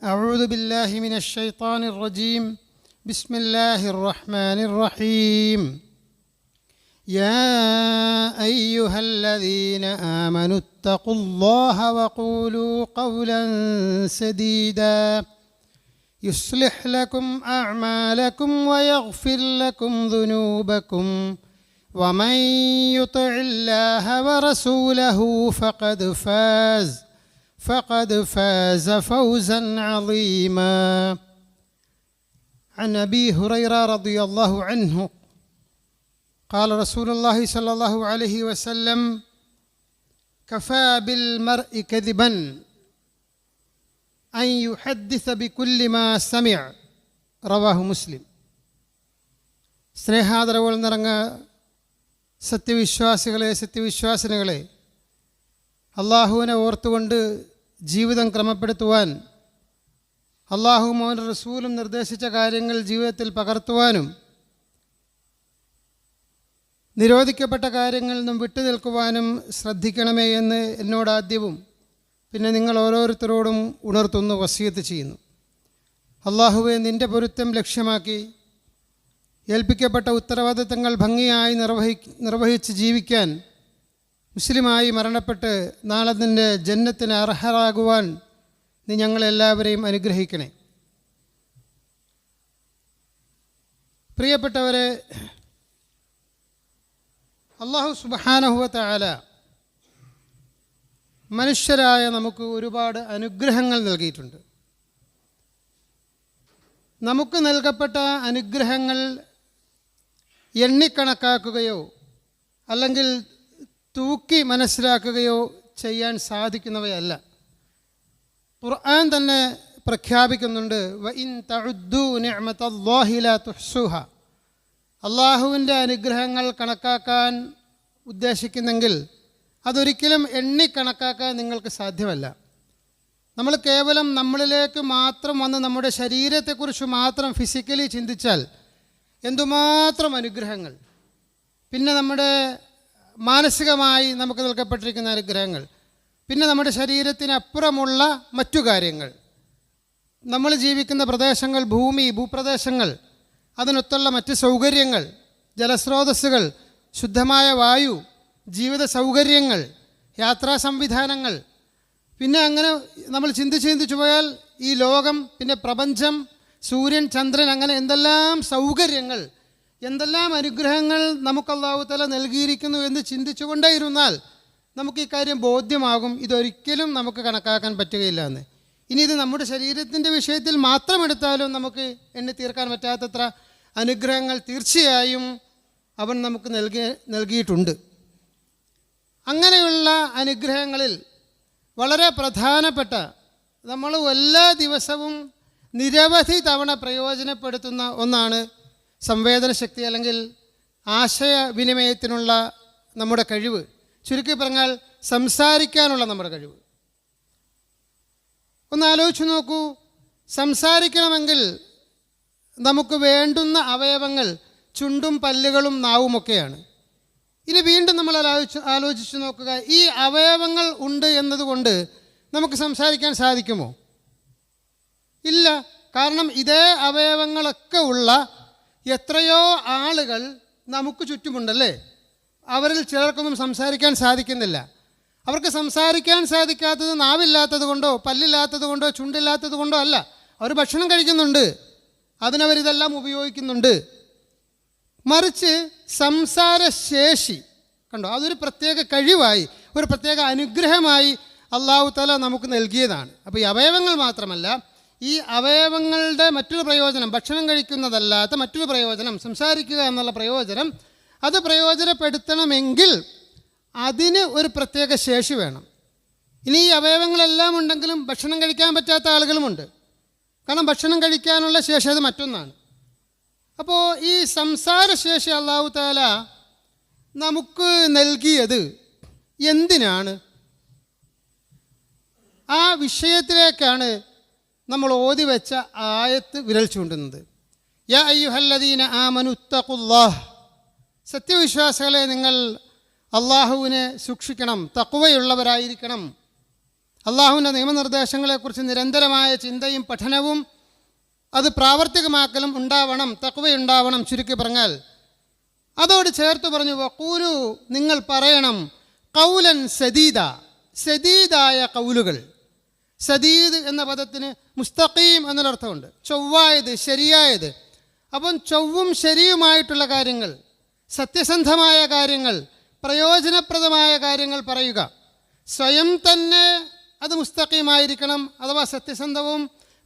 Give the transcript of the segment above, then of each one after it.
أعوذ بالله من الشيطان الرجيم. بسم الله الرحمن الرحيم. يا أيها الذين آمنوا اتقوا الله وقولوا قولا سديدا يصلح لكم أعمالكم ويغفر لكم ذنوبكم ومن يطع الله ورسوله فقد فاز فوزا عظيما. عن أبي هريرة رضي الله عنه قال رسول الله صلى الله عليه وسلم كفى بالمرء كذبا أن يحدث بكل ما سمع. റവാഹു മുസ്ലിം. സ്നേഹാദരവുകൾ നിറഞ്ഞ സത്യവിശ്വാസികളെ, സത്യവിശ്വാസിനികളെ, അള്ളാഹുവിനെ ഓർത്തുകൊണ്ട് ജീവിതം ക്രമപ്പെടുത്തുവാൻ, അള്ളാഹുവും അവൻ്റെ റസൂലും നിർദ്ദേശിച്ച കാര്യങ്ങൾ ജീവിതത്തിൽ പകർത്തുവാനും, നിരോധിക്കപ്പെട്ട കാര്യങ്ങളിൽ നിന്നും വിട്ടുനിൽക്കുവാനും ശ്രദ്ധിക്കണമേ എന്ന് എന്നോടാദ്യവും പിന്നെ നിങ്ങൾ ഓരോരുത്തരോടും ഉണർത്തുന്നു, വസിയത്ത് ചെയ്യുന്നു. അള്ളാഹുവെ, നിൻ്റെ പൊരുത്തം ലക്ഷ്യമാക്കി ഏൽപ്പിക്കപ്പെട്ട ഉത്തരവാദിത്തങ്ങൾ ഭംഗിയായി നിർവഹിച്ച് ജീവിക്കാൻ, മുസ്ലിമായി മരണപ്പെട്ട് നാളെ നിൻ്റെ ജന്നത്തിന് അർഹരാകുവാൻ നീ ഞങ്ങളെല്ലാവരെയും അനുഗ്രഹിക്കണേ. പ്രിയപ്പെട്ടവരെ, അല്ലാഹു സുബ്ഹാനഹു വ തആല മനുഷ്യരായ നമുക്ക് ഒരുപാട് അനുഗ്രഹങ്ങൾ നൽകിയിട്ടുണ്ട്. നമുക്ക് നൽകപ്പെട്ട അനുഗ്രഹങ്ങൾ എണ്ണിക്കണക്കാക്കുകയോ അല്ലെങ്കിൽ തൂക്കി മനസ്സിലാക്കുകയോ ചെയ്യാൻ സാധിക്കുന്നവയല്ല. ഖുർആൻ തന്നെ പ്രഖ്യാപിക്കുന്നുണ്ട്, വഇൻ തഉദ്ദൂ നിഅമതല്ലാഹി ലാ തുഹ്സുഹാ. അള്ളാഹുവിൻ്റെ അനുഗ്രഹങ്ങൾ കണക്കാക്കാൻ ഉദ്ദേശിക്കുന്നെങ്കിൽ അതൊരിക്കലും എണ്ണിക്കണക്കാക്കാൻ നിങ്ങൾക്ക് സാധ്യമല്ല. നമ്മൾ കേവലം നമ്മളിലേക്ക് മാത്രം വന്ന് നമ്മുടെ ശരീരത്തെക്കുറിച്ച് മാത്രം ഫിസിക്കലി ചിന്തിച്ചാൽ എന്തുമാത്രം അനുഗ്രഹങ്ങൾ, പിന്നെ നമ്മുടെ മാനസികമായി നമുക്ക് നൽകപ്പെട്ടിരിക്കുന്ന അനുഗ്രഹങ്ങൾ, പിന്നെ നമ്മുടെ ശരീരത്തിനപ്പുറമുള്ള മറ്റു കാര്യങ്ങൾ, നമ്മൾ ജീവിക്കുന്ന പ്രദേശങ്ങൾ, ഭൂപ്രദേശങ്ങൾ, അതിനൊത്തുള്ള മറ്റ് സൗകര്യങ്ങൾ, ജലസ്രോതസ്സുകൾ, ശുദ്ധമായ വായു, ജീവിത സൗകര്യങ്ങൾ, യാത്രാ സംവിധാനങ്ങൾ, പിന്നെ അങ്ങനെ നമ്മൾ ചിന്തിച്ചു പോയാൽ ഈ ലോകം, പിന്നെ പ്രപഞ്ചം, സൂര്യൻ, ചന്ദ്രൻ, അങ്ങനെ എന്തെല്ലാം സൗകര്യങ്ങൾ, എന്തെല്ലാം അനുഗ്രഹങ്ങൾ നമുക്ക് അല്ലാഹു തആല നൽകിയിരിക്കുന്നു എന്ന് ചിന്തിച്ചുകൊണ്ടേയിരുന്നാൽ നമുക്ക് ഈ കാര്യം ബോധ്യമാകും, ഇതൊരിക്കലും നമുക്ക് കണക്കാക്കാൻ പറ്റുകയില്ല എന്ന്. ഇനി ഇത് നമ്മുടെ ശരീരത്തിൻ്റെ വിഷയത്തിൽ മാത്രം എടുത്താലും നമുക്ക് എണ്ണി തീർക്കാൻ പറ്റാത്തത്ര അനുഗ്രഹങ്ങൾ തീർച്ചയായും അവൻ നമുക്ക് നൽകിയിട്ടുണ്ട്. അങ്ങനെയുള്ള അനുഗ്രഹങ്ങളിൽ വളരെ പ്രധാനപ്പെട്ട, നമ്മൾ എല്ലാ ദിവസവും നിരവധി തവണ പ്രയോജനപ്പെടുത്തുന്ന ഒന്നാണ് സംവേദനശക്തി, അല്ലെങ്കിൽ ആശയവിനിമയത്തിനുള്ള നമ്മുടെ കഴിവ്. ചുരുക്കി പറഞ്ഞാൽ സംസാരിക്കാനുള്ള നമ്മുടെ കഴിവ്. ഒന്ന് ആലോചിച്ച് നോക്കൂ, സംസാരിക്കണമെങ്കിൽ നമുക്ക് വേണ്ടുന്ന അവയവങ്ങൾ ചുണ്ടും പല്ലുകളും നാവുമൊക്കെയാണ്. ഇനി വീണ്ടും നമ്മൾ ആലോചിച്ച് നോക്കുക, ഈ അവയവങ്ങൾ ഉണ്ട് എന്നതുകൊണ്ട് നമുക്ക് സംസാരിക്കാൻ സാധിക്കുമോ? ഇല്ല. കാരണം ഇതേ അവയവങ്ങളൊക്കെ ഉള്ള എത്രയോ ആളുകൾ നമുക്ക് ചുറ്റുമുണ്ടല്ലേ. അവരിൽ ചിലർക്കൊന്നും സംസാരിക്കാൻ സാധിക്കുന്നില്ല. അവർക്ക് സംസാരിക്കാൻ സാധിക്കാത്തത് നാവില്ലാത്തത് കൊണ്ടോ പല്ലില്ലാത്തത് കൊണ്ടോ ചുണ്ടില്ലാത്തത് കൊണ്ടോ അല്ല. അവർ ഭക്ഷണം കഴിക്കുന്നുണ്ട്, അതിനവരിതെല്ലാം ഉപയോഗിക്കുന്നുണ്ട്. മറിച്ച് സംസാരശേഷി കണ്ടോ, അതൊരു പ്രത്യേക കഴിവായി, ഒരു പ്രത്യേക അനുഗ്രഹമായി അല്ലാഹു തആല നമുക്ക് നൽകിയതാണ്. അപ്പോൾ ഈ അവയവങ്ങൾ മാത്രമല്ല, ഈ അവയവങ്ങളുടെ മറ്റൊരു പ്രയോജനം, ഭക്ഷണം കഴിക്കുന്നതല്ലാത്ത മറ്റൊരു പ്രയോജനം, സംസാരിക്കുക എന്നുള്ള പ്രയോജനം, അത് പ്രയോജനപ്പെടുത്തണമെങ്കിൽ അതിന് ഒരു പ്രത്യേക ശേഷി വേണം. ഇനി ഈ അവയവങ്ങളെല്ലാം ഉണ്ടെങ്കിലും ഭക്ഷണം കഴിക്കാൻ പറ്റാത്ത ആളുകളുമുണ്ട്. കാരണം ഭക്ഷണം കഴിക്കാനുള്ള ശേഷി അത് മറ്റൊന്നാണ്. അപ്പോൾ ഈ സംസാരശേഷി അല്ലാഹു തആല നമുക്ക് നൽകിയത് എന്തിനാണ്? ആ വിഷയത്തിലേക്കാണ് നമ്മൾ ഓതി വെച്ച ആയത്ത് വിരൽ ചൂണ്ടുന്നത്. യാ അയ്യുഹല്ലദീന ആമനു ഇത്തഖുല്ലാഹ്, സത്യവിശ്വാസികളെ നിങ്ങൾ അള്ളാഹുവിനെ സൂക്ഷിക്കണം, തഖ്വയുള്ളവരായിരിക്കണം. അള്ളാഹുവിൻ്റെ നിയമനിർദ്ദേശങ്ങളെക്കുറിച്ച് നിരന്തരമായ ചിന്തയും പഠനവും അത് പ്രാവർത്തികമാക്കലും ഉണ്ടാവണം, തഖ്വയുണ്ടാവണം. ചുരുക്കി പറഞ്ഞാൽ അതോട് ചേർത്ത് പറഞ്ഞു, വഖൂലു, നിങ്ങൾ പറയണം, ഖൗലൻ സദീദ, സദീദായ കൗലുകൾ. സദീദ് എന്ന പദത്തിന് മുസ്തഖീം എന്നൊരർത്ഥമുണ്ട്, ചൊവ്വായത്, ശരിയായത്. അപ്പം ചൊവ്വും ശരിയുമായിട്ടുള്ള കാര്യങ്ങൾ, സത്യസന്ധമായ കാര്യങ്ങൾ, പ്രയോജനപ്രദമായ കാര്യങ്ങൾ പറയുക. സ്വയം തന്നെ അത് മുസ്തഖീമായിരിക്കണം, അഥവാ സത്യസന്ധവും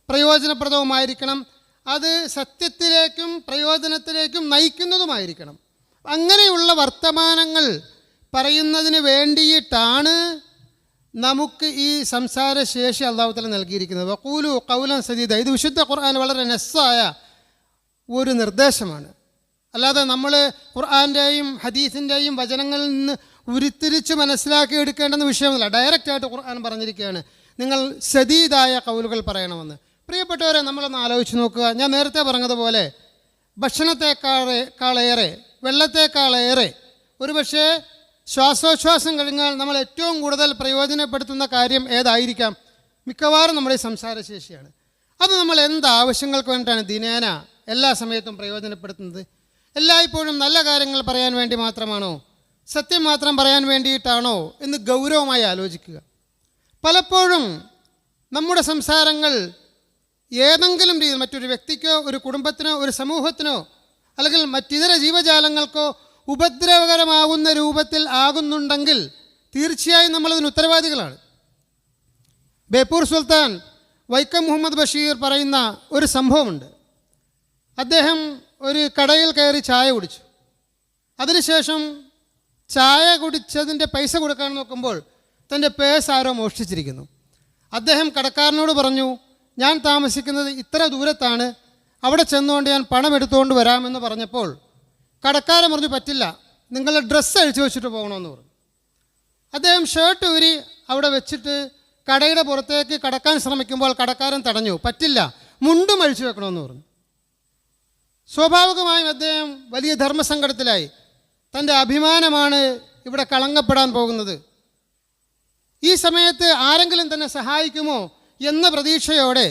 പ്രയോജനപ്രദവുമായിരിക്കണം. അത് സത്യത്തിലേക്കും പ്രയോജനത്തിലേക്കും നയിക്കുന്നതുമായിരിക്കണം. അങ്ങനെയുള്ള വർത്തമാനങ്ങൾ പറയുന്നതിന് വേണ്ടിയിട്ടാണ് നമുക്ക് ഈ സംസാരശേഷി അല്ലാഹു തആല നൽകിയിരിക്കുന്നത്. വഖൂലു ഖൗലൻ സദീദ. ഇത് വിശുദ്ധ ഖുർആൻ വളരെ നസ്സായ ഒരു നിർദ്ദേശമാണ്. അല്ലാതെ നമ്മൾ ഖുർആൻ്റെയും ഹദീസിൻ്റെയും വചനങ്ങളിൽ നിന്ന് ഉരുത്തിരിച്ച് മനസ്സിലാക്കി എടുക്കേണ്ടെന്ന വിഷയമൊന്നുമില്ല. ഡയറക്റ്റായിട്ട് ഖുർആൻ പറഞ്ഞിരിക്കുകയാണ്, നിങ്ങൾ സദീദായ കൗലുകൾ പറയണമെന്ന്. പ്രിയപ്പെട്ടവരെ, നമ്മളൊന്ന് ആലോചിച്ച് നോക്കുക. ഞാൻ നേരത്തെ പറഞ്ഞതുപോലെ ഭക്ഷണത്തെക്കാളേറെ, വെള്ളത്തെക്കാളേറെ, ഒരുപക്ഷെ ശ്വാസോച്ഛ്വാസം കഴിഞ്ഞാൽ നമ്മൾ ഏറ്റവും കൂടുതൽ പ്രയോജനപ്പെടുത്തുന്ന കാര്യം ഏതായിരിക്കാം? മിക്കവാറും നമ്മുടെ സംസാരശേഷിയാണ്. അത് നമ്മൾ എന്താവശ്യങ്ങൾക്ക് വേണ്ടിയിട്ടാണ് ദിനേന എല്ലാ സമയത്തും പ്രയോജനപ്പെടുത്തുന്നത്? എല്ലായ്പ്പോഴും നല്ല കാര്യങ്ങൾ പറയാൻ വേണ്ടി മാത്രമാണോ? സത്യം മാത്രം പറയാൻ വേണ്ടിയിട്ടാണോ എന്ന് ഗൗരവമായി ആലോചിക്കുക. പലപ്പോഴും നമ്മുടെ സംസാരങ്ങൾ ഏതെങ്കിലും രീതിയിൽ മറ്റൊരു വ്യക്തിക്കോ ഒരു കുടുംബത്തിനോ ഒരു സമൂഹത്തിനോ അല്ലെങ്കിൽ മറ്റിതര ജീവജാലങ്ങൾക്കോ ഉപദ്രവകരമാകുന്ന രൂപത്തിൽ ആകുന്നുണ്ടെങ്കിൽ തീർച്ചയായും നമ്മളതിന് ഉത്തരവാദികളാണ്. ബേപ്പൂർ സുൽത്താൻ വൈക്കം മുഹമ്മദ് ബഷീർ പറയുന്ന ഒരു സംഭവമുണ്ട്. അദ്ദേഹം ഒരു കടയിൽ കയറി ചായ കുടിച്ചു. അതിനുശേഷം ചായ കുടിച്ചതിൻ്റെ പൈസ കൊടുക്കാൻ നോക്കുമ്പോൾ തൻ്റെ പേഴ്സ് ആരോ മോഷ്ടിച്ചിരിക്കുന്നു. അദ്ദേഹം കടക്കാരനോട് പറഞ്ഞു, ഞാൻ താമസിക്കുന്നത് ഇത്ര ദൂരത്താണ്, അവിടെ ചെന്നുകൊണ്ട് ഞാൻ പണം എടുത്തുകൊണ്ട് വരാമെന്ന് പറഞ്ഞപ്പോൾ കടക്കാരൻ പറഞ്ഞു, പറ്റില്ല, നിങ്ങളുടെ ഡ്രസ്സ് അഴിച്ചു വെച്ചിട്ട് പോകണമെന്ന് പറഞ്ഞു. അദ്ദേഹം ഷർട്ട് ഊരി അവിടെ വെച്ചിട്ട് കടയുടെ പുറത്തേക്ക് കടക്കാൻ ശ്രമിക്കുമ്പോൾ കടക്കാരൻ തടഞ്ഞു. പറ്റില്ല, മുണ്ടും അഴിച്ചു വെക്കണമെന്ന് പറഞ്ഞു. സ്വാഭാവികമായും അദ്ദേഹം വലിയ ധർമ്മസങ്കടത്തിലായി. തൻ്റെ അഭിമാനമാണ് ഇവിടെ കളങ്കപ്പെടാൻ പോകുന്നത്. ഈ സമയത്ത് ആരെങ്കിലും തന്നെ സഹായിക്കുമോ എന്ന പ്രതീക്ഷയോടെ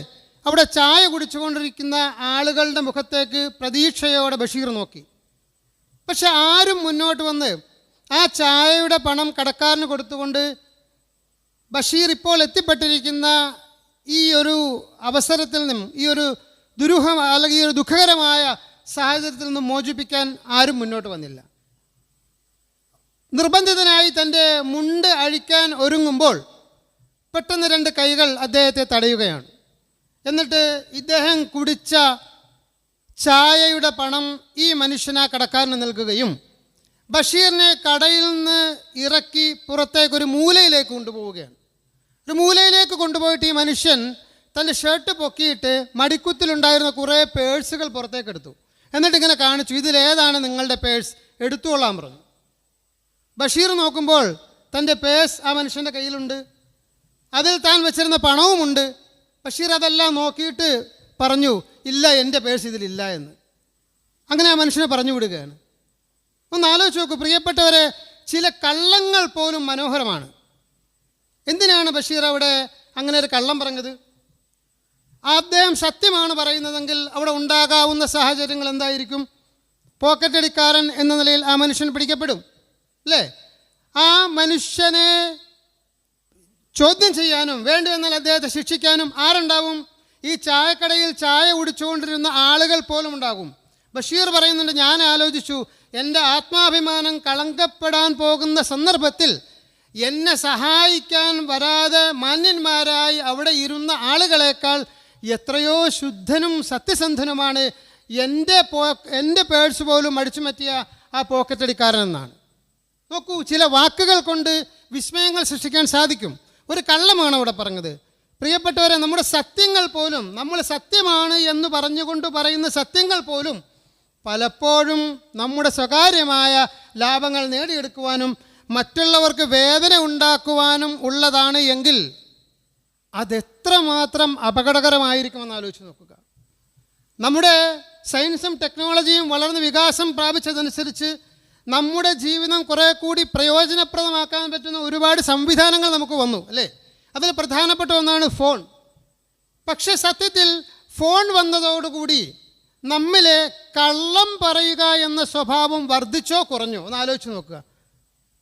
അവിടെ ചായ കുടിച്ചുകൊണ്ടിരിക്കുന്ന ആളുകളുടെ മുഖത്തേക്ക് പ്രതീക്ഷയോടെ ബഷീർ നോക്കി. പക്ഷെ ആരും മുന്നോട്ട് വന്ന് ആ ചായയുടെ പണം കടക്കാരന് കൊടുത്തുകൊണ്ട് ബഷീർ ഇപ്പോൾ എത്തിപ്പെട്ടിരിക്കുന്ന ഈ ഒരു അവസരത്തിൽ നിന്നും, ഈ ഒരു അല്ലെങ്കിൽ ഈ ഒരു ദുഃഖകരമായ സാഹചര്യത്തിൽ നിന്നും മോചിപ്പിക്കാൻ ആരും മുന്നോട്ട് വന്നില്ല. നിർബന്ധിതനായി തൻ്റെ മുണ്ട് അഴിക്കാൻ ഒരുങ്ങുമ്പോൾ പെട്ടെന്ന് രണ്ട് കൈകൾ അദ്ദേഹത്തെ തടയുകയാണ്. എന്നിട്ട് ഇദ്ദേഹം കുടിച്ച ചായയുടെ പണം ഈ മനുഷ്യനാ കടക്കാരന് നൽകുകയും ബഷീറിനെ കടയിൽ നിന്ന് ഇറക്കി പുറത്തേക്കൊരു മൂലയിലേക്ക് കൊണ്ടുപോവുകയാണ്. ഒരു മൂലയിലേക്ക് കൊണ്ടുപോയിട്ട് ഈ മനുഷ്യൻ തൻ്റെ ഷർട്ട് പൊക്കിയിട്ട് മടിക്കുത്തിലുണ്ടായിരുന്ന കുറേ പേഴ്സുകൾ പുറത്തേക്ക് എടുത്തു. എന്നിട്ടിങ്ങനെ കാണിച്ചു, ഇതിലേതാണ് നിങ്ങളുടെ പേഴ്സ്, എടുത്തുകൊള്ളാൻ പറഞ്ഞു. ബഷീർ നോക്കുമ്പോൾ തൻ്റെ പേഴ്സ് ആ മനുഷ്യൻ്റെ കയ്യിലുണ്ട്, അതിൽ താൻ വെച്ചിരുന്ന പണവുമുണ്ട്. ബഷീർ അതെല്ലാം നോക്കിയിട്ട് പറഞ്ഞു, ഇല്ല, എൻ്റെ പേഴ്സ് ഇതിലില്ല എന്ന്. അങ്ങനെ ആ മനുഷ്യനെ പറഞ്ഞു വിടുകയാണ്. ഒന്ന് ആലോചിച്ച് നോക്കൂ പ്രിയപ്പെട്ടവരെ, ചില കള്ളങ്ങൾ പോലും മനോഹരമാണ്. എന്തിനാണ് ബഷീർ അവിടെ അങ്ങനെ ഒരു കള്ളം പറഞ്ഞത്? അദ്ദേഹം സത്യമാണ് പറയുന്നതെങ്കിൽ അവിടെ ഉണ്ടാകാവുന്ന സാഹചര്യങ്ങൾ എന്തായിരിക്കും? പോക്കറ്റടിക്കാരൻ എന്ന നിലയിൽ ആ മനുഷ്യൻ പിടിക്കപ്പെടും, അല്ലേ? ആ മനുഷ്യനെ ചോദ്യം ചെയ്യാനും വേണ്ടുവെന്നാൽ അദ്ദേഹത്തെ ശിക്ഷിക്കാനും ആരുണ്ടാവും? ഈ ചായക്കടയിൽ ചായ കുടിച്ചുകൊണ്ടിരുന്ന ആളുകൾ പോലും ഉണ്ടാകും. ബഷീർ പറയുന്നുണ്ട്, ഞാൻ ആലോചിച്ചു, എൻ്റെ ആത്മാഭിമാനം കളങ്കപ്പെടാൻ പോകുന്ന സന്ദർഭത്തിൽ എന്നെ സഹായിക്കാൻ വരാതെ മാന്യന്മാരായി അവിടെ ഇരുന്ന ആളുകളെക്കാൾ എത്രയോ ശുദ്ധനും സത്യസന്ധനുമാണ് എൻ്റെ പേഴ്സ് പോലും അടിച്ചു മാറ്റിയ ആ പോക്കറ്റടിക്കാരനെന്നാണ്. നോക്കൂ, ചില വാക്കുകൾ കൊണ്ട് വിസ്മയങ്ങൾ സൃഷ്ടിക്കാൻ സാധിക്കും. ഒരു കള്ളമാണ് അവിടെ പറഞ്ഞത്. പ്രിയപ്പെട്ടവരെ, നമ്മുടെ സത്യങ്ങൾ പോലും, നമ്മൾ സത്യമാണ് എന്ന് പറഞ്ഞുകൊണ്ട് പറയുന്ന സത്യങ്ങൾ പോലും പലപ്പോഴും നമ്മുടെ സ്വകാര്യമായ ലാഭങ്ങൾ നേടിയെടുക്കുവാനും മറ്റുള്ളവർക്ക് വേദന ഉണ്ടാക്കുവാനും ഉള്ളതാണ് എങ്കിൽ അതെത്രമാത്രം അപകടകരമായിരിക്കുമെന്ന് ആലോചിച്ച് നോക്കുക. നമ്മുടെ സയൻസും ടെക്നോളജിയും വളർന്ന് വികാസം പ്രാപിച്ചതനുസരിച്ച് നമ്മുടെ ജീവിതം കുറേ കൂടി പ്രയോജനപ്രദമാക്കാൻ പറ്റുന്ന ഒരുപാട് സംവിധാനങ്ങൾ നമുക്ക് വന്നു, അല്ലേ? അതിൽ പ്രധാനപ്പെട്ട ഒന്നാണ് ഫോൺ. പക്ഷെ സത്യത്തിൽ ഫോൺ വന്നതോടുകൂടി നമ്മിലെ കള്ളം പറയുക എന്ന സ്വഭാവം വർദ്ധിച്ചോ കുറഞ്ഞോ ഒന്ന് ആലോചിച്ച് നോക്കുക.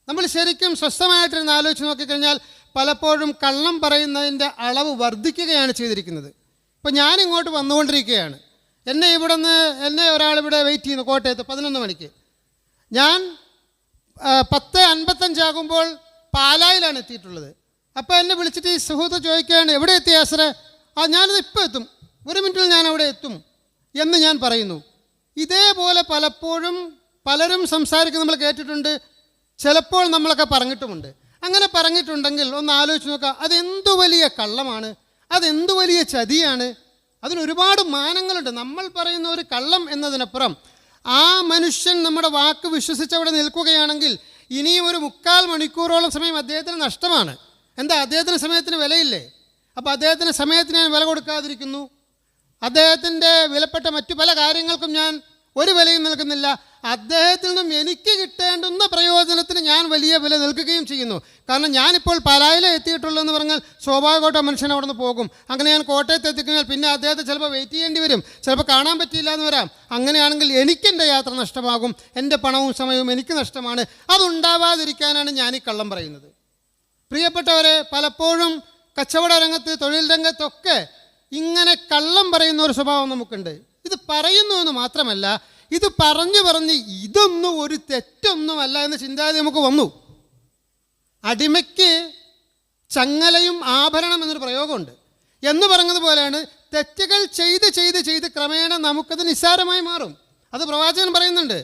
നമ്മൾ ശരിക്കും സ്വസ്ഥമായിട്ടിരുന്ന് ആലോചിച്ച് നോക്കിക്കഴിഞ്ഞാൽ പലപ്പോഴും കള്ളം പറയുന്നതിൻ്റെ അളവ് വർദ്ധിക്കുകയാണ് ചെയ്തിരിക്കുന്നത്. ഇപ്പോൾ ഞാനിങ്ങോട്ട് വന്നുകൊണ്ടിരിക്കുകയാണ്. എന്നെ ഒരാളിവിടെ വെയിറ്റ് ചെയ്യുന്നു കോട്ടയത്ത് 11 മണിക്ക്. ഞാൻ 10:55 ആകുമ്പോൾ പാലായിലാണ് എത്തിയിട്ടുള്ളത്. അപ്പോൾ എന്നെ വിളിച്ചിട്ട് ഈ സുഹൃത്ത് ചോദിക്കുകയാണ്, എവിടെ എത്തി ആസറെ? ഞാനത് ഇപ്പോൾ എത്തും, 1 മിനിറ്റിൽ ഞാൻ അവിടെ എത്തും എന്ന് ഞാൻ പറയുന്നു. ഇതേപോലെ പലപ്പോഴും പലരും സംസാരിക്കുന്നത് നമ്മൾ കേട്ടിട്ടുണ്ട്. ചിലപ്പോൾ നമ്മളൊക്കെ പറഞ്ഞിട്ടുമുണ്ട്. അങ്ങനെ പറഞ്ഞിട്ടുണ്ടെങ്കിൽ ഒന്ന് ആലോചിച്ച് നോക്കുക, അതെന്തു വലിയ കള്ളമാണ്, അതെന്തു വലിയ ചതിയാണ്. അതിനൊരുപാട് മാനങ്ങളുണ്ട്. നമ്മൾ പറയുന്ന ഒരു കള്ളം എന്നതിനപ്പുറം ആ മനുഷ്യൻ നമ്മുടെ വാക്ക് വിശ്വസിച്ചവിടെ നിൽക്കുകയാണെങ്കിൽ ഇനിയും ഒരു 3/4 മണിക്കൂറോളം സമയം അദ്ദേഹത്തിന് നഷ്ടമാണ്. എന്താ, അദ്ദേഹത്തിന് സമയത്തിന് വിലയില്ലേ? അപ്പോൾ അദ്ദേഹത്തിന് സമയത്തിന് ഞാൻ വില കൊടുക്കാതിരിക്കുന്നു. അദ്ദേഹത്തിൻ്റെ വിലപ്പെട്ട മറ്റു പല കാര്യങ്ങൾക്കും ഞാൻ ഒരു വിലയും നൽകുന്നില്ല. അദ്ദേഹത്തിൽ നിന്നും എനിക്ക് കിട്ടേണ്ടുന്ന പ്രയോജനത്തിന് ഞാൻ വലിയ വില നൽകുകയും ചെയ്യുന്നു. കാരണം ഞാനിപ്പോൾ പാലായിലേ എത്തിയിട്ടുള്ളൂ എന്ന് പറഞ്ഞാൽ സ്വാഭാവികമായിട്ട് മനുഷ്യൻ അവിടെ നിന്ന് പോകും. അങ്ങനെ ഞാൻ കോട്ടയത്ത് എത്തിക്കഴിഞ്ഞാൽ പിന്നെ അദ്ദേഹത്തെ ചിലപ്പോൾ വെയിറ്റ് ചെയ്യേണ്ടി വരും, ചിലപ്പോൾ കാണാൻ പറ്റിയില്ല എന്ന് വരാം. അങ്ങനെയാണെങ്കിൽ എനിക്കെൻ്റെ യാത്ര നഷ്ടമാകും, എൻ്റെ പണവും സമയവും എനിക്ക് നഷ്ടമാണ്. അതുണ്ടാവാതിരിക്കാനാണ് ഞാൻ ഈ കള്ളം പറയുന്നത്. പ്രിയപ്പെട്ടവരെ, പലപ്പോഴും കച്ചവട രംഗത്ത്, തൊഴിൽ രംഗത്തൊക്കെ ഇങ്ങനെ കള്ളം പറയുന്ന ഒരു സ്വഭാവം നമുക്കുണ്ട്. ഇത് പറയുന്നു എന്ന് മാത്രമല്ല, ഇത് പറഞ്ഞ് ഇതൊന്നും ഒരു തെറ്റൊന്നുമല്ല എന്ന ചിന്താഗതി നമുക്ക് വന്നു. അടിമയ്ക്ക് ചങ്ങലയും ആഭരണം എന്നൊരു പ്രയോഗമുണ്ട് എന്ന് പറഞ്ഞതുപോലെയാണ് തെറ്റുകൾ ചെയ്ത് ക്രമേണ നമുക്കത് നിസ്സാരമായി മാറും. അത് പ്രവാചകൻ പറയുന്നുണ്ട്.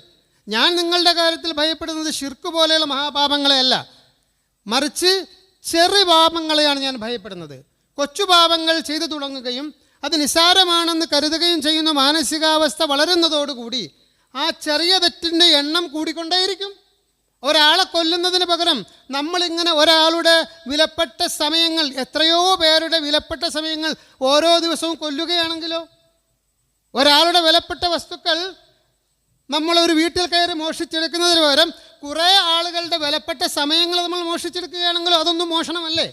ഞാൻ നിങ്ങളുടെ കാര്യത്തിൽ ഭയപ്പെടുന്നത് ശിർക്ക് പോലെയുള്ള മഹാപാപങ്ങളെയല്ല, മറിച്ച് ചെറിയ പാപങ്ങളെയാണ് ഞാൻ ഭയപ്പെടുന്നത്. കൊച്ചു പാപങ്ങൾ ചെയ്തു തുടങ്ങുകയും അത് നിസ്സാരമാണെന്ന് കരുതുകയും ചെയ്യുന്ന മാനസികാവസ്ഥ വളരുന്നതോടുകൂടി ആ ചെറിയ തെറ്റിൻ്റെ എണ്ണം കൂടിക്കൊണ്ടേയിരിക്കും. ഒരാളെ കൊല്ലുന്നതിന് പകരം നമ്മളിങ്ങനെ ഒരാളുടെ വിലപ്പെട്ട സമയങ്ങൾ, എത്രയോ പേരുടെ വിലപ്പെട്ട സമയങ്ങൾ ഓരോ ദിവസവും കൊല്ലുകയാണെങ്കിലോ, ഒരാളുടെ വിലപ്പെട്ട വസ്തുക്കൾ നമ്മളൊരു വീട്ടിൽ കയറി മോഷ്ടിച്ചെടുക്കുന്നതിന് പകരം കുറേ ആളുകളുടെ വിലപ്പെട്ട സമയങ്ങൾ നമ്മൾ മോഷ്ടിച്ചെടുക്കുകയാണെങ്കിലോ അതൊന്നും മോഷണമല്ലേ?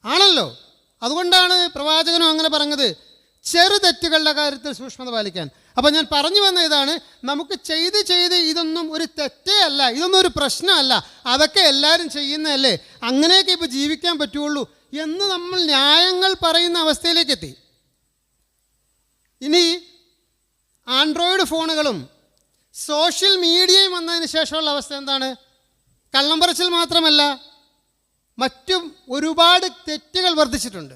ആണല്ലോ. അതുകൊണ്ടാണ് പ്രവാചകനും അങ്ങനെ പറഞ്ഞത്, ചെറു തെറ്റുകളുടെ കാര്യത്തിൽ സൂക്ഷ്മത പാലിക്കാൻ. അപ്പം ഞാൻ പറഞ്ഞു വന്ന ഇതാണ്, നമുക്ക് ചെയ്ത് ഇതൊന്നും ഒരു തെറ്റേ അല്ല, ഇതൊന്നും ഒരു പ്രശ്നമല്ല, അതൊക്കെ എല്ലാവരും ചെയ്യുന്നതല്ലേ, അങ്ങനെയൊക്കെ ഇപ്പോൾ ജീവിക്കാൻ പറ്റുള്ളൂ എന്ന് നമ്മൾ ന്യായങ്ങൾ പറയുന്ന അവസ്ഥയിലേക്ക് എത്തി. ഇനി ആൻഡ്രോയിഡ് ഫോണുകളും സോഷ്യൽ മീഡിയയും വന്നതിന് ശേഷമുള്ള അവസ്ഥ എന്താണ്? കള്ളം പറച്ചിൽ മാത്രമല്ല, മറ്റും ഒരുപാട് തെറ്റുകൾ വർദ്ധിച്ചിട്ടുണ്ട്.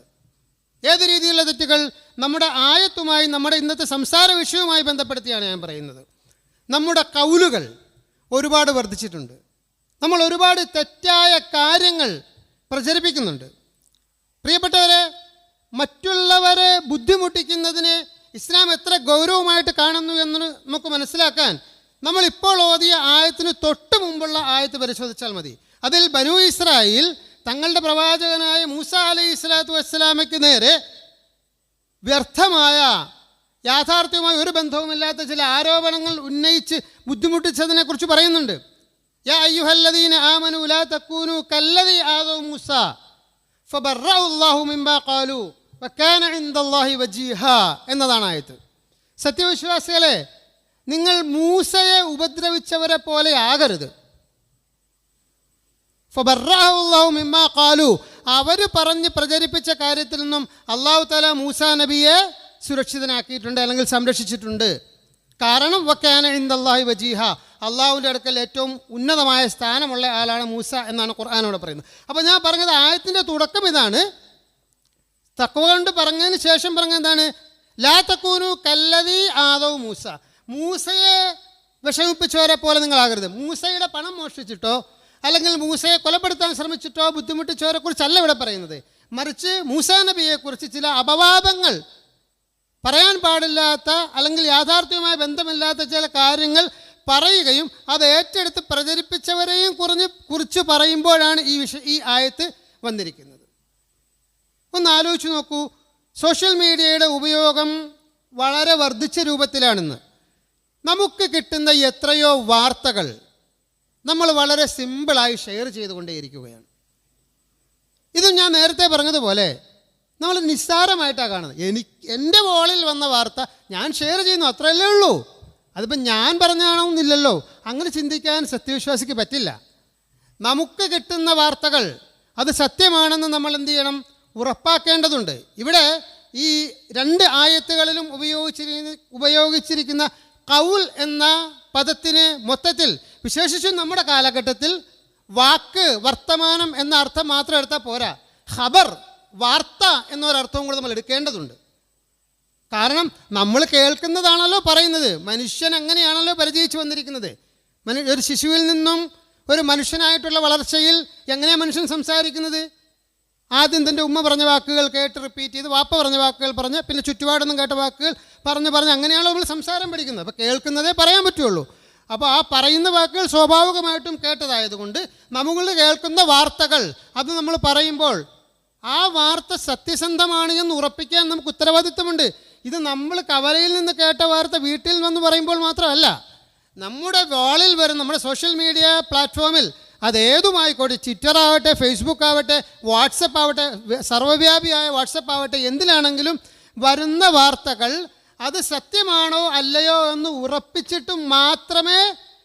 ഏത് രീതിയിലുള്ള തെറ്റുകൾ? നമ്മുടെ ആയത്തുമായി, നമ്മുടെ ഇന്നത്തെ സംസാര വിഷയവുമായി ബന്ധപ്പെടുത്തിയാണ് ഞാൻ പറയുന്നത്. നമ്മുടെ കൗലുകൾ ഒരുപാട് വർദ്ധിച്ചിട്ടുണ്ട്. നമ്മൾ ഒരുപാട് തെറ്റായ കാര്യങ്ങൾ പ്രചരിപ്പിക്കുന്നുണ്ട്. പ്രിയപ്പെട്ടവരെ, മറ്റുള്ളവരെ ബുദ്ധിമുട്ടിക്കുന്നതിനെ ഇസ്ലാം എത്ര ഗൗരവമായിട്ട് കാണുന്നു എന്ന് നമുക്ക് മനസ്സിലാക്കാൻ നമ്മളിപ്പോൾ ഓതിയ ആയത്തിന് തൊട്ട് മുമ്പുള്ള ആയത്ത് പരിശോധിച്ചാൽ മതി. അതിൽ ബനൂ ഇസ്രായേൽ തങ്ങളുടെ പ്രവാചകനായ മൂസ അലൈഹി സ്വലാത്തു വസ്സലാമയ്ക്ക് നേരെ വ്യർത്ഥമായ, യാഥാർത്ഥ്യവുമായി ഒരു ബന്ധവുമില്ലാത്ത ചില ആരോപണങ്ങൾ ഉന്നയിച്ച് ബുദ്ധിമുട്ടിച്ചതിനെക്കുറിച്ച് പറയുന്നുണ്ട്. യാ അയ്യുഹല്ലദീന ആമനൂ ലാ തകൂനൂ കല്ലദീ ആദൗ മൂസ ഫബറഅല്ലാഹു മിമ്മാ ഖാലൂ വകാന ഇൻദല്ലാഹി വജീഹാ എന്നതാണ് ആയത്ത്. സത്യവിശ്വാസികളെ, നിങ്ങൾ മൂസയെ ഉപദ്രവിച്ചവരെ പോലെ ആകരുത്. ഫബറഅല്ലാഹു മിമ്മാ ഖാലൂ, അവർ പറഞ്ഞ് പ്രചരിപ്പിച്ച കാര്യത്തിൽ നിന്നും അല്ലാഹു തആല മൂസ നബിയെ സുരക്ഷിതനാക്കിയിട്ടുണ്ട്, അല്ലെങ്കിൽ സംരക്ഷിച്ചിട്ടുണ്ട്. കാരണം വകാന ഇൻദല്ലാഹി വജീഹാ, അള്ളാഹുവിൻ്റെ അടുക്കൽ ഏറ്റവും ഉന്നതമായ സ്ഥാനമുള്ള ആളാണ് മൂസ എന്നാണ് ഖുർആനോട് പറയുന്നത്. അപ്പോൾ ഞാൻ പറഞ്ഞത് ആയത്തിൻ്റെ തുടക്കം ഇതാണ്. തഖ്വ കൊണ്ട് പറഞ്ഞതിന് ശേഷം പറഞ്ഞത് എന്താണ്? ലാ തകൂനു കല്ലദീ ആദൗ മൂസ, മൂസയെ വിഷമിപ്പിച്ചവരെ പോലെ നിങ്ങളാകരുത്. മൂസയുടെ പണം മോഷ്ടിച്ചിട്ടോ അല്ലെങ്കിൽ മൂസയെ കൊലപ്പെടുത്താൻ ശ്രമിച്ചിട്ടോ ബുദ്ധിമുട്ടിച്ചവരെ കുറിച്ചല്ല ഇവിടെ പറയുന്നത്. മറിച്ച് മൂസാ നബിയെക്കുറിച്ച് ചില അപവാദങ്ങൾ, പറയാൻ പാടില്ലാത്ത അല്ലെങ്കിൽ യാഥാർത്ഥ്യവുമായി ബന്ധമില്ലാത്ത ചില കാര്യങ്ങൾ പറയുകയും അത് ഏറ്റെടുത്ത് പ്രചരിപ്പിച്ചവരെയും കുറിച്ച് പറയുമ്പോഴാണ് ഈ ആയത്ത് വന്നിരിക്കുന്നത്. ഒന്ന് ആലോചിച്ച് നോക്കൂ, സോഷ്യൽ മീഡിയയുടെ ഉപയോഗം വളരെ വർദ്ധിച്ച രൂപത്തിലാണെന്ന്. നമുക്ക് കിട്ടുന്ന എത്രയോ വാർത്തകൾ നമ്മൾ വളരെ സിമ്പിളായി ഷെയർ ചെയ്തുകൊണ്ടേയിരിക്കുകയാണ്. ഇത് ഞാൻ നേരത്തെ പറഞ്ഞതുപോലെ നമ്മൾ നിസ്സാരമായിട്ടാണ് കാണുന്നത്. എൻ്റെ വോളിൽ വന്ന വാർത്ത ഞാൻ ഷെയർ ചെയ്യുന്നു, അത്രയല്ലേ ഉള്ളൂ. അതിപ്പോൾ ഞാൻ പറഞ്ഞാണെന്നില്ലല്ലോ. അങ്ങനെ ചിന്തിക്കാൻ സത്യവിശ്വാസിക്ക് പറ്റില്ല. നമുക്ക് കിട്ടുന്ന വാർത്തകൾ അത് സത്യമാണെന്ന് നമ്മൾ എന്ത് ചെയ്യണം? ഉറപ്പാക്കേണ്ടതുണ്ട്. ഇവിടെ ഈ 2 ആയത്തുകളിലും ഉപയോഗിച്ചിരിക്കുന്ന ഖൗൽ എന്ന പദത്തിന് മൊത്തത്തിൽ വിശേഷിച്ചും നമ്മുടെ കാലഘട്ടത്തിൽ വാക്ക്, വർത്തമാനം എന്ന അർത്ഥം മാത്രം എടുത്താൽ പോരാ, ഖബർ, വാർത്ത എന്നൊരർത്ഥവും കൂടെ നമ്മൾ എടുക്കേണ്ടതുണ്ട്. കാരണം നമ്മൾ കേൾക്കുന്നതാണല്ലോ പറയുന്നത്. മനുഷ്യൻ അങ്ങനെയാണല്ലോ പരിചയിച്ചു വന്നിരിക്കുന്നത്. ഒരു ശിശുവിൽ നിന്നും ഒരു മനുഷ്യനായിട്ടുള്ള വളർച്ചയിൽ എങ്ങനെയാണ് മനുഷ്യൻ സംസാരിക്കുന്നത്? ആദ്യം തൻ്റെ ഉമ്മ പറഞ്ഞ വാക്കുകൾ കേട്ട് റിപ്പീറ്റ് ചെയ്ത്, വാപ്പ പറഞ്ഞ വാക്കുകൾ പറഞ്ഞ്, പിന്നെ ചുറ്റുപാടൊന്നും കേട്ട വാക്കുകൾ പറഞ്ഞ് അങ്ങനെയാണല്ലോ നമ്മൾ സംസാരം പഠിക്കുന്നത്. അപ്പോൾ കേൾക്കുന്നതേ പറയാൻ പറ്റുള്ളൂ. അപ്പോൾ ആ പറയുന്ന വാക്കുകൾ സ്വാഭാവികമായിട്ടും കേട്ടതായതുകൊണ്ട് നമ്മൾ കേൾക്കുന്ന വാർത്തകൾ അത് നമ്മൾ പറയുമ്പോൾ ആ വാർത്ത സത്യസന്ധമാണ് എന്ന് ഉറപ്പിക്കാൻ നമുക്ക് ഉത്തരവാദിത്വമുണ്ട്. ഇത് നമ്മൾ കവലയിൽ നിന്ന് കേട്ട വാർത്ത വീട്ടിൽ വന്ന് പറയുമ്പോൾ മാത്രമല്ല, നമ്മുടെ വാളിൽ വരുന്ന നമ്മുടെ സോഷ്യൽ മീഡിയ പ്ലാറ്റ്ഫോമിൽ അതേതുമായിക്കോട്ടെ, ട്വിറ്റർ ആവട്ടെ, ഫേസ്ബുക്ക് ആവട്ടെ, വാട്സപ്പ് ആവട്ടെ, സർവ്വവ്യാപിയായ വാട്സപ്പ് ആവട്ടെ, എന്തിലാണെങ്കിലും വരുന്ന വാർത്തകൾ അത് സത്യമാണോ അല്ലയോ എന്ന് ഉറപ്പിച്ചിട്ട് മാത്രമേ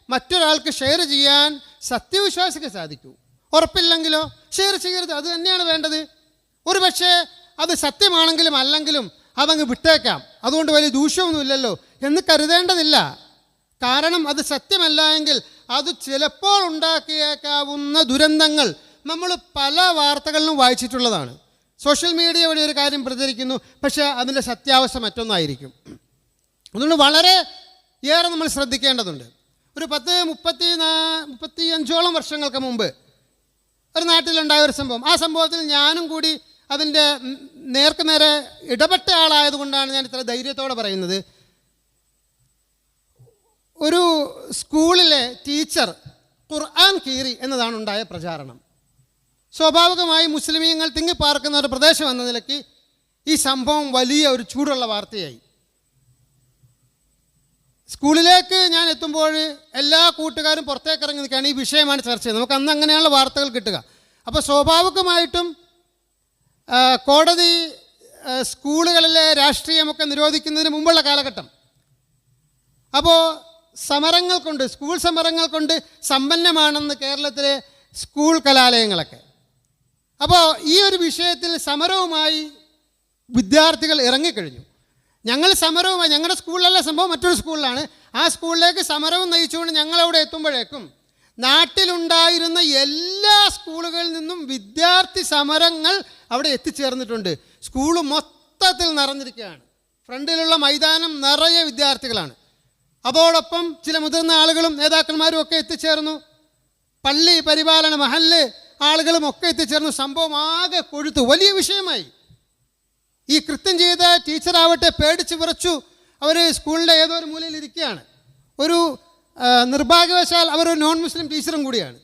മറ്റൊരാൾക്ക് ഷെയർ ചെയ്യാൻ സത്യവിശ്വാസിക്ക് സാധിക്കൂ. ഉറപ്പില്ലെങ്കിലോ ഷെയർ ചെയ്യരുത്. അത് തന്നെയാണ് വേണ്ടത്. ഒരു പക്ഷേ അത് സത്യമാണെങ്കിലും അല്ലെങ്കിലും അതങ്ങ് വിട്ടേക്കാം, അതുകൊണ്ട് വലിയ ദൂഷ്യമൊന്നുമില്ലല്ലോ എന്ന് കരുതേണ്ടതില്ല. കാരണം അത് സത്യമല്ല എങ്കിൽ അത് ചിലപ്പോൾ ഉണ്ടാക്കിയേക്കാവുന്ന ദുരന്തങ്ങൾ നമ്മൾ പല വാർത്തകളിലും വായിച്ചിട്ടുള്ളതാണ്. സോഷ്യൽ മീഡിയ വഴി ഒരു കാര്യം പ്രചരിക്കുന്നു, പക്ഷേ അതിൻ്റെ സത്യാവസ്ഥ മറ്റൊന്നായിരിക്കും. അതുകൊണ്ട് വളരെ ഏറെ നമ്മൾ ശ്രദ്ധിക്കേണ്ടതുണ്ട്. ഒരു 35 വർഷങ്ങൾക്ക് മുമ്പ് ഒരു നാട്ടിലുണ്ടായ ഒരു സംഭവം. ആ സംഭവത്തിൽ ഞാനും കൂടി അതിൻ്റെ നേർക്ക് നേരെ ഇടപെട്ട ആളായതുകൊണ്ടാണ് ഞാൻ ഇത്ര ധൈര്യത്തോടെ പറയുന്നത്. ഒരു സ്കൂളിലെ ടീച്ചർ ഖുർആൻ കീറി എന്നതാണ് ഉണ്ടായ പ്രചാരണം. സ്വാഭാവികമായി മുസ്ലിമീങ്ങൾ തിങ്ങിപ്പാർക്കുന്ന ഒരു പ്രദേശം എന്ന നിലയ്ക്ക് ഈ സംഭവം വലിയ ഒരു ചൂടുള്ള വാർത്തയായി. സ്കൂളിലേക്ക് ഞാൻ എത്തുമ്പോൾ എല്ലാ കൂട്ടുകാരും പുറത്തേക്ക് ഇറങ്ങി നിൽക്കുകയാണ്. ഈ വിഷയമാണ് ചർച്ച ചെയ്യുന്നത്. നമുക്ക് അന്ന് അങ്ങനെയുള്ള വാർത്തകൾ കിട്ടുക. അപ്പോൾ സ്വാഭാവികമായിട്ടും കോടതി സ്കൂളുകളിലെ രാഷ്ട്രീയമൊക്കെ നിരോധിക്കുന്നതിന് മുമ്പുള്ള കാലഘട്ടം. അപ്പോൾ സമരങ്ങൾ കൊണ്ട്, സ്കൂൾ സമരങ്ങൾ കൊണ്ട് സമ്പന്നമാണെന്ന് കേരളത്തിലെ സ്കൂൾ കലാലയങ്ങളൊക്കെ. അപ്പോൾ ഈ ഒരു വിഷയത്തിൽ സമരവുമായി വിദ്യാർത്ഥികൾ ഇറങ്ങിക്കഴിഞ്ഞു. ഞങ്ങൾ സമരവുമായി, ഞങ്ങളുടെ സ്കൂളിലല്ല സംഭവം, മറ്റൊരു സ്കൂളിലാണ്. ആ സ്കൂളിലേക്ക് സമരവും നയിച്ചുകൊണ്ട് ഞങ്ങളവിടെ എത്തുമ്പോഴേക്കും നാട്ടിലുണ്ടായിരുന്ന എല്ലാ സ്കൂളുകളിൽ നിന്നും വിദ്യാർത്ഥി സമരങ്ങൾ അവിടെ എത്തിച്ചേർന്നിട്ടുണ്ട്. സ്കൂൾ മൊത്തത്തിൽ നിറഞ്ഞിരിക്കുകയാണ്. ഫ്രണ്ടിലുള്ള മൈതാനം നിറയെ വിദ്യാർത്ഥികളാണ്. അതോടൊപ്പം ചില മുതിർന്ന ആളുകളും നേതാക്കന്മാരും ഒക്കെ എത്തിച്ചേർന്നു. പള്ളി പരിപാലന മഹല്ല് ആളുകളും ഒക്കെ എത്തിച്ചേർന്നു. സംഭവം ആകെ കൊഴുത്തു, വലിയ വിഷയമായി. ഈ കൃത്യം ചെയ്ത ടീച്ചറാവട്ടെ പേടിച്ച് വിറച്ചു. അവർ സ്കൂളിൻ്റെ ഏതോ ഒരു മൂലയിൽ ഇരിക്കുകയാണ്. ഒരു നിർഭാഗ്യവശാൽ അവരൊരു നോൺ മുസ്ലിം ടീച്ചറും കൂടിയാണ്.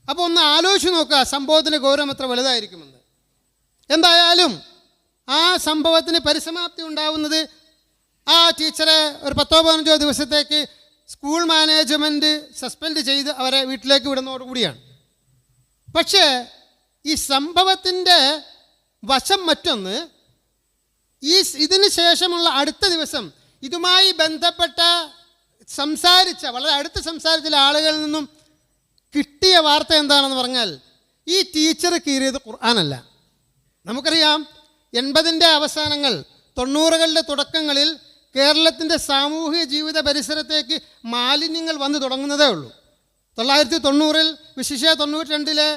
അപ്പോൾ ഒന്ന് ആലോചിച്ച് നോക്കുക സംഭവത്തിൻ്റെ ഗൗരവം എത്ര വലുതായിരിക്കുമെന്ന്. എന്തായാലും ആ സംഭവത്തിന് പരിസമാപ്തി ഉണ്ടാവുന്നത് ആ ടീച്ചറെ ഒരു 10-15 ദിവസത്തേക്ക് സ്കൂൾ മാനേജ്മെൻറ്റ് സസ്പെൻഡ് ചെയ്ത് അവരെ വീട്ടിലേക്ക് വിടുന്നതോടുകൂടിയാണ്. പക്ഷേ ഈ സംഭവത്തിൻ്റെ വശം മറ്റൊന്ന്, ഇതിന് ശേഷമുള്ള അടുത്ത ദിവസം ഇതുമായി ബന്ധപ്പെട്ട വളരെ അടുത്ത് സംസാരിച്ച ചില ആളുകളിൽ നിന്നും കിട്ടിയ വാർത്ത എന്താണെന്ന് പറഞ്ഞാൽ, ഈ ടീച്ചർ കീറിയത് ഖുർആനല്ല. നമുക്കറിയാം 80ൻ്റെ അവസാനങ്ങൾ 90കളുടെ തുടക്കങ്ങളിൽ കേരളത്തിൻ്റെ സാമൂഹിക ജീവിത പരിസരത്തേക്ക് മാലിന്യങ്ങൾ വന്നു തുടങ്ങുന്നതേ ഉള്ളൂ. 1990-ൽ വിശിഷ്യ 92-ലെ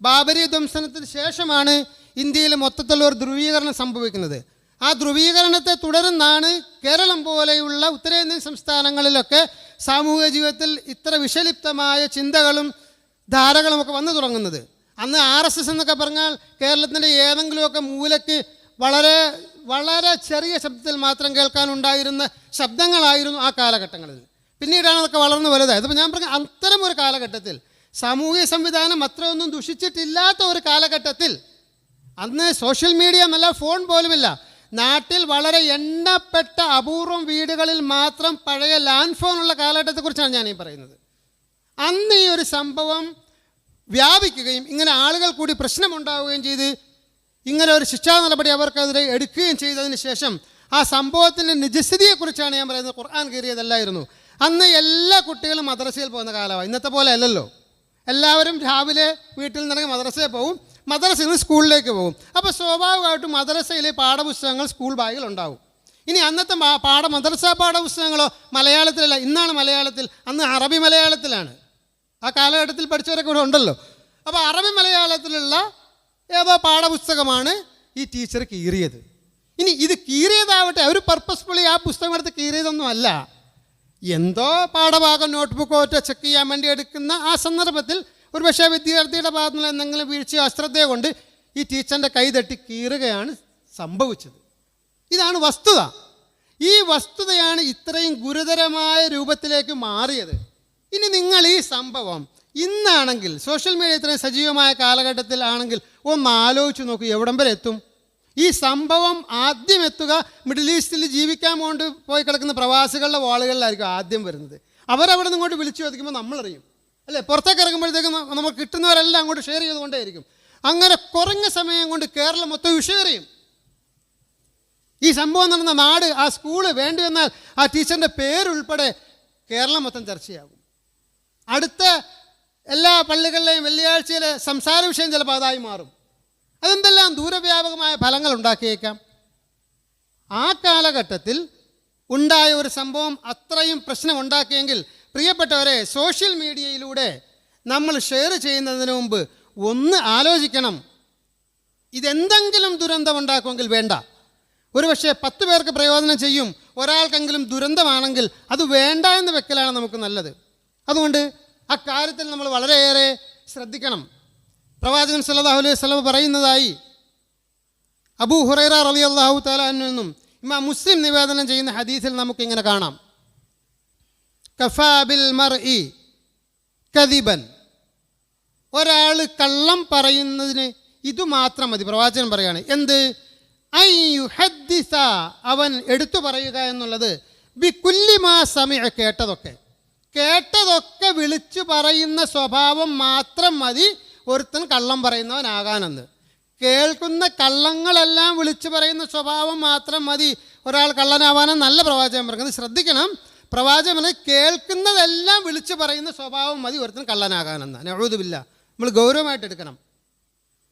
ബാബരി ധ്വംസനത്തിന് ശേഷമാണ് ഇന്ത്യയിൽ മൊത്തത്തിലുള്ള ഒരു ധ്രുവീകരണം സംഭവിക്കുന്നത്. ആ ധ്രുവീകരണത്തെ തുടർന്നാണ് കേരളം പോലെയുള്ള ഉത്തരേന്ത്യൻ സംസ്ഥാനങ്ങളിലൊക്കെ സാമൂഹിക ജീവിതത്തിൽ ഇത്ര വിഷലിപ്തമായ ചിന്തകളും ധാരകളുമൊക്കെ വന്നു തുടങ്ങുന്നത്. അന്ന് RSS എന്നൊക്കെ പറഞ്ഞാൽ കേരളത്തിൻ്റെ ഏതെങ്കിലുമൊക്കെ മൂലയ്ക്ക് വളരെ വളരെ ചെറിയ ശബ്ദത്തിൽ മാത്രം കേൾക്കാനുണ്ടായിരുന്ന ശബ്ദങ്ങളായിരുന്നു ആ കാലഘട്ടങ്ങളിൽ. പിന്നീടാണ് അതൊക്കെ വളർന്നു വലുതായത്. അപ്പോൾ ഞാൻ പറഞ്ഞ അത്തരം ഒരു കാലഘട്ടത്തിൽ സാമൂഹിക സംവിധാനം അത്രയൊന്നും ദുഷിച്ചിട്ടില്ലാത്ത ഒരു കാലഘട്ടത്തിൽ, അന്ന് സോഷ്യൽ മീഡിയ എന്നല്ല, ഫോൺ പോലുമില്ല, നാട്ടിൽ വളരെ എണ്ണപ്പെട്ട അപൂർവം വീടുകളിൽ മാത്രം പഴയ ലാൻഡ് ഫോണുള്ള കാലഘട്ടത്തെക്കുറിച്ചാണ് ഞാൻ ഈ പറയുന്നത്. അന്ന് ഈ ഒരു സംഭവം വ്യാപിക്കുകയും ഇങ്ങനെ ആളുകൾ കൂടി പ്രശ്നമുണ്ടാവുകയും ചെയ്ത് ഇങ്ങനെ ഒരു ശിക്ഷാ നടപടി അവർക്കെതിരെ എടുക്കുകയും ചെയ്തതിന് ശേഷം ആ സംഭവത്തിൻ്റെ നിജസ്ഥിതിയെക്കുറിച്ചാണ് ഞാൻ പറയുന്നത്. ഖുർആൻ കീറിയതല്ലായിരുന്നു. അന്ന് എല്ലാ കുട്ടികളും മദ്രസയിൽ പോകുന്ന കാലമാണ്. ഇന്നത്തെ പോലെ അല്ലല്ലോ. എല്ലാവരും രാവിലെ വീട്ടിൽ നിന്നിറങ്ങി മദ്രസയിൽ പോകും, മദ്രസയിൽ നിന്ന് സ്കൂളിലേക്ക് പോകും. അപ്പോൾ സ്വാഭാവികമായിട്ടും മദ്രസയിലെ പാഠപുസ്തകങ്ങൾ സ്കൂൾ ബാഗിൽ ഉണ്ടാവും. ഇനി അന്നത്തെ മദ്രസ പാഠപുസ്തകങ്ങളോ മലയാളത്തിലല്ല, ഇന്നാണ് മലയാളത്തിൽ, അന്ന് അറബി മലയാളത്തിലാണ്. ആ കാലഘട്ടത്തിൽ പഠിച്ചവരൊക്കെ ഇവിടെ ഉണ്ടല്ലോ. അപ്പോൾ അറബി മലയാളത്തിലുള്ള ഏതോ പാഠപുസ്തകമാണ് ഈ ടീച്ചർ കീറിയത്. ഇനി ഇത് കീറിയതാവട്ടെ, അവർ പർപ്പസ്ഫുള്ളി ആ പുസ്തകം എടുത്ത് കീറിയതൊന്നും അല്ല. എന്തോ പാഠഭാഗം നോട്ട്ബുക്കോ ചെക്ക് ചെയ്യാൻ വേണ്ടി എടുക്കുന്ന ആ സന്ദർഭത്തിൽ ഒരു പക്ഷേ വിദ്യാർത്ഥിയുടെ ഭാഗത്തു നിന്ന് എന്തെങ്കിലും വീഴ്ചയോ അശ്രദ്ധയോ കൊണ്ട് ഈ ടീച്ചറിൻ്റെ കൈ തട്ടി കീറുകയാണ് സംഭവിച്ചത്. ഇതാണ് വസ്തുത. ഈ വസ്തുതയാണ് ഇത്രയും ഗുരുതരമായ രൂപത്തിലേക്ക് മാറിയത്. ഇനി നിങ്ങൾ ഈ സംഭവം ഇന്നാണെങ്കിൽ, സോഷ്യൽ മീഡിയ ഇത്രയും സജീവമായ കാലഘട്ടത്തിൽ ആണെങ്കിൽ ഒന്ന് ആലോചിച്ച് നോക്കൂ, എവിടം വരെ എത്തും ഈ സംഭവം. ആദ്യം എത്തുക മിഡിൽ ഈസ്റ്റിൽ ജീവിക്കാൻ കൊണ്ട് പോയി കിടക്കുന്ന പ്രവാസികളുടെ വാളുകളിലായിരിക്കും ആദ്യം വരുന്നത്. അവരവിടെ നിന്ന് ഇങ്ങോട്ട് വിളിച്ചു ചോദിക്കുമ്പോൾ നമ്മളറിയും അല്ലേ. പുറത്തേക്ക് ഇറങ്ങുമ്പോഴത്തേക്കും നമുക്ക് കിട്ടുന്നവരെല്ലാം അങ്ങോട്ട് ഷെയർ ചെയ്തുകൊണ്ടേയിരിക്കും. അങ്ങനെ കുറഞ്ഞ സമയം കൊണ്ട് കേരളം മൊത്തം ഷെയർ ചെയ്യും. ഈ സംഭവം നടന്ന നാട്, ആ സ്കൂള്, വേണ്ടി വന്നാൽ ആ ടീച്ചറിൻ്റെ പേരുൾപ്പെടെ കേരളം മൊത്തം ചർച്ചയാകും. അടുത്ത എല്ലാ പള്ളികളിലെയും വെള്ളിയാഴ്ചയിലെ സംസാര വിഷയം ചിലപ്പോൾ അതായി മാറും. അതെന്തെല്ലാം ദൂരവ്യാപകമായ ഫലങ്ങൾ ഉണ്ടാക്കിയേക്കാം. ആ കാലഘട്ടത്തിൽ ഉണ്ടായ ഒരു സംഭവം അത്രയും പ്രശ്നമുണ്ടാക്കിയെങ്കിൽ പ്രിയപ്പെട്ടവരെ, സോഷ്യൽ മീഡിയയിലൂടെ നമ്മൾ ഷെയർ ചെയ്യുന്നതിന് മുമ്പ് ഒന്ന് ആലോചിക്കണം. ഇതെന്തെങ്കിലും ദുരന്തമുണ്ടാക്കുമെങ്കിൽ വേണ്ട. ഒരുപക്ഷെ 10 പേർക്ക് പ്രയോജനം ചെയ്യും, ഒരാൾക്കെങ്കിലും ദുരന്തമാണെങ്കിൽ അത് വേണ്ട എന്ന് വെക്കലാണ് നമുക്ക് നല്ലത്. അതുകൊണ്ട് അക്കാര്യത്തിൽ നമ്മൾ വളരെയേറെ ശ്രദ്ധിക്കണം. പ്രവാചകൻ സല്ലല്ലാഹു അലൈഹി വസല്ലം പറയുന്നതായി അബൂ ഹുറൈറ റളിയല്ലാഹു തആല അൻഹു നിന്നും ഇമാം മുസ്ലിം നിവേദനം ചെയ്യുന്ന ഹദീസിൽ നമുക്കിങ്ങനെ കാണാം. കഫാ ബിൽ മർഇ കദിബൻ, ഒരാൾ കള്ളം പറയുന്നതിന് ഇതുമാത്രം മതി. പ്രവാചകൻ പറയാണ് എന്ത്? ഐ യുഹദ്ദിസ, അവൻ എടുത്തു പറയുക എന്നുള്ളത്, ബികുല്ലി മാ സമിഅ, കേട്ടതൊക്കെ വിളിച്ചു പറയുന്ന സ്വഭാവം മാത്രം മതി ഒരുത്തൻ കള്ളം പറയുന്നവനാകാനെന്ന്. കേൾക്കുന്ന കള്ളങ്ങളെല്ലാം വിളിച്ചു പറയുന്ന സ്വഭാവം മാത്രം മതി ഒരാൾ കള്ളനാവാനെന്നല്ല പ്രവാചകൻ പറയുന്നത്. ശ്രദ്ധിക്കണം, പ്രവാചകൻ കേൾക്കുന്നതെല്ലാം വിളിച്ചു പറയുന്ന സ്വഭാവം മതി ഒരുത്തൻ കള്ളനാകാനെന്ന്. നഊദു ബില്ലാഹ്. നമ്മൾ ഗൗരവമായിട്ട് എടുക്കണം.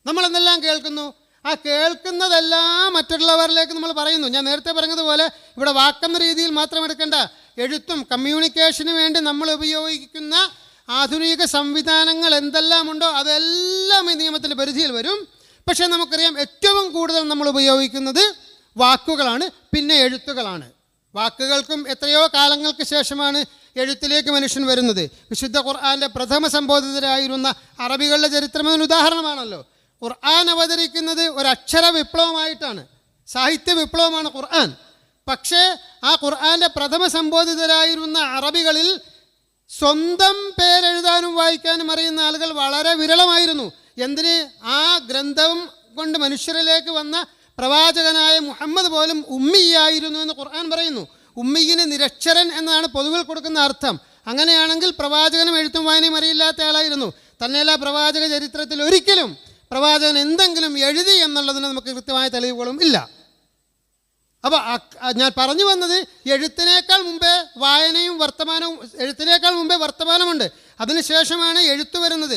നമ്മളെന്തെല്ലാം കേൾക്കുന്നു, ആ കേൾക്കുന്നതെല്ലാം മറ്റുള്ളവരിലേക്ക് നമ്മൾ പറയുന്നു. ഞാൻ നേരത്തെ പറഞ്ഞതുപോലെ ഇവിടെ വാക്കെന്ന രീതിയിൽ മാത്രം എടുക്കേണ്ട, എഴുത്തും കമ്മ്യൂണിക്കേഷന് വേണ്ടി നമ്മൾ ഉപയോഗിക്കുന്ന ആധുനിക സംവിധാനങ്ങൾ എന്തെല്ലാമുണ്ടോ അതെല്ലാം ഈ നിയമത്തിൻ്റെ പരിധിയിൽ വരും. പക്ഷേ നമുക്കറിയാം ഏറ്റവും കൂടുതൽ നമ്മൾ ഉപയോഗിക്കുന്നത് വാക്കുകളാണ്, പിന്നെ എഴുത്തുകളാണ്. വാക്കുകൾക്കും എത്രയോ കാലങ്ങൾക്ക് ശേഷമാണ് എഴുത്തിലേക്ക് മനുഷ്യൻ വരുന്നത്. വിശുദ്ധ ഖുർആൻ്റെ പ്രഥമ സംബോധിതരായിരുന്ന അറബികളുടെ ചരിത്രം അതിന് ഉദാഹരണമാണല്ലോ. ഖുർആൻ അവതരിക്കുന്നത് ഒരക്ഷര വിപ്ലവമായിട്ടാണ്, സാഹിത്യ വിപ്ലവമാണ് ഖുർആൻ. പക്ഷേ ആ ഖുർആൻ്റെ പ്രഥമ സംബോധിതരായിരുന്ന അറബികളിൽ സ്വന്തം പേരെഴുതാനും വായിക്കാനും അറിയുന്ന ആളുകൾ വളരെ വിരളമായിരുന്നു. എന്തിന്? ആ ഗ്രന്ഥം കൊണ്ട് മനുഷ്യരിലേക്ക് വന്ന പ്രവാചകനായ മുഹമ്മദ് പോലും ഉമ്മിയായിരുന്നു എന്ന് ഖുർആൻ പറയുന്നു. ഉമ്മിയിന് നിരക്ഷരൻ എന്നാണ് പൊതുവിൽ കൊടുക്കുന്ന അർത്ഥം. അങ്ങനെയാണെങ്കിൽ പ്രവാചകനും എഴുത്തും വായനയും അറിയില്ലാത്ത ആളായിരുന്നു. തന്നെയല്ല, പ്രവാചക ചരിത്രത്തിൽ ഒരിക്കലും പ്രവാചകൻ എന്തെങ്കിലും എഴുതി എന്നുള്ളതിന് നമുക്ക് കൃത്യമായ തെളിവുകളും ഇല്ല. അപ്പോൾ ഞാൻ പറഞ്ഞു വന്നത്, എഴുത്തിനേക്കാൾ മുമ്പേ വായനയും വർത്തമാനവും, എഴുത്തിനേക്കാൾ മുമ്പേ വർത്തമാനമുണ്ട്, അതിനുശേഷമാണ് എഴുത്ത് വരുന്നത്.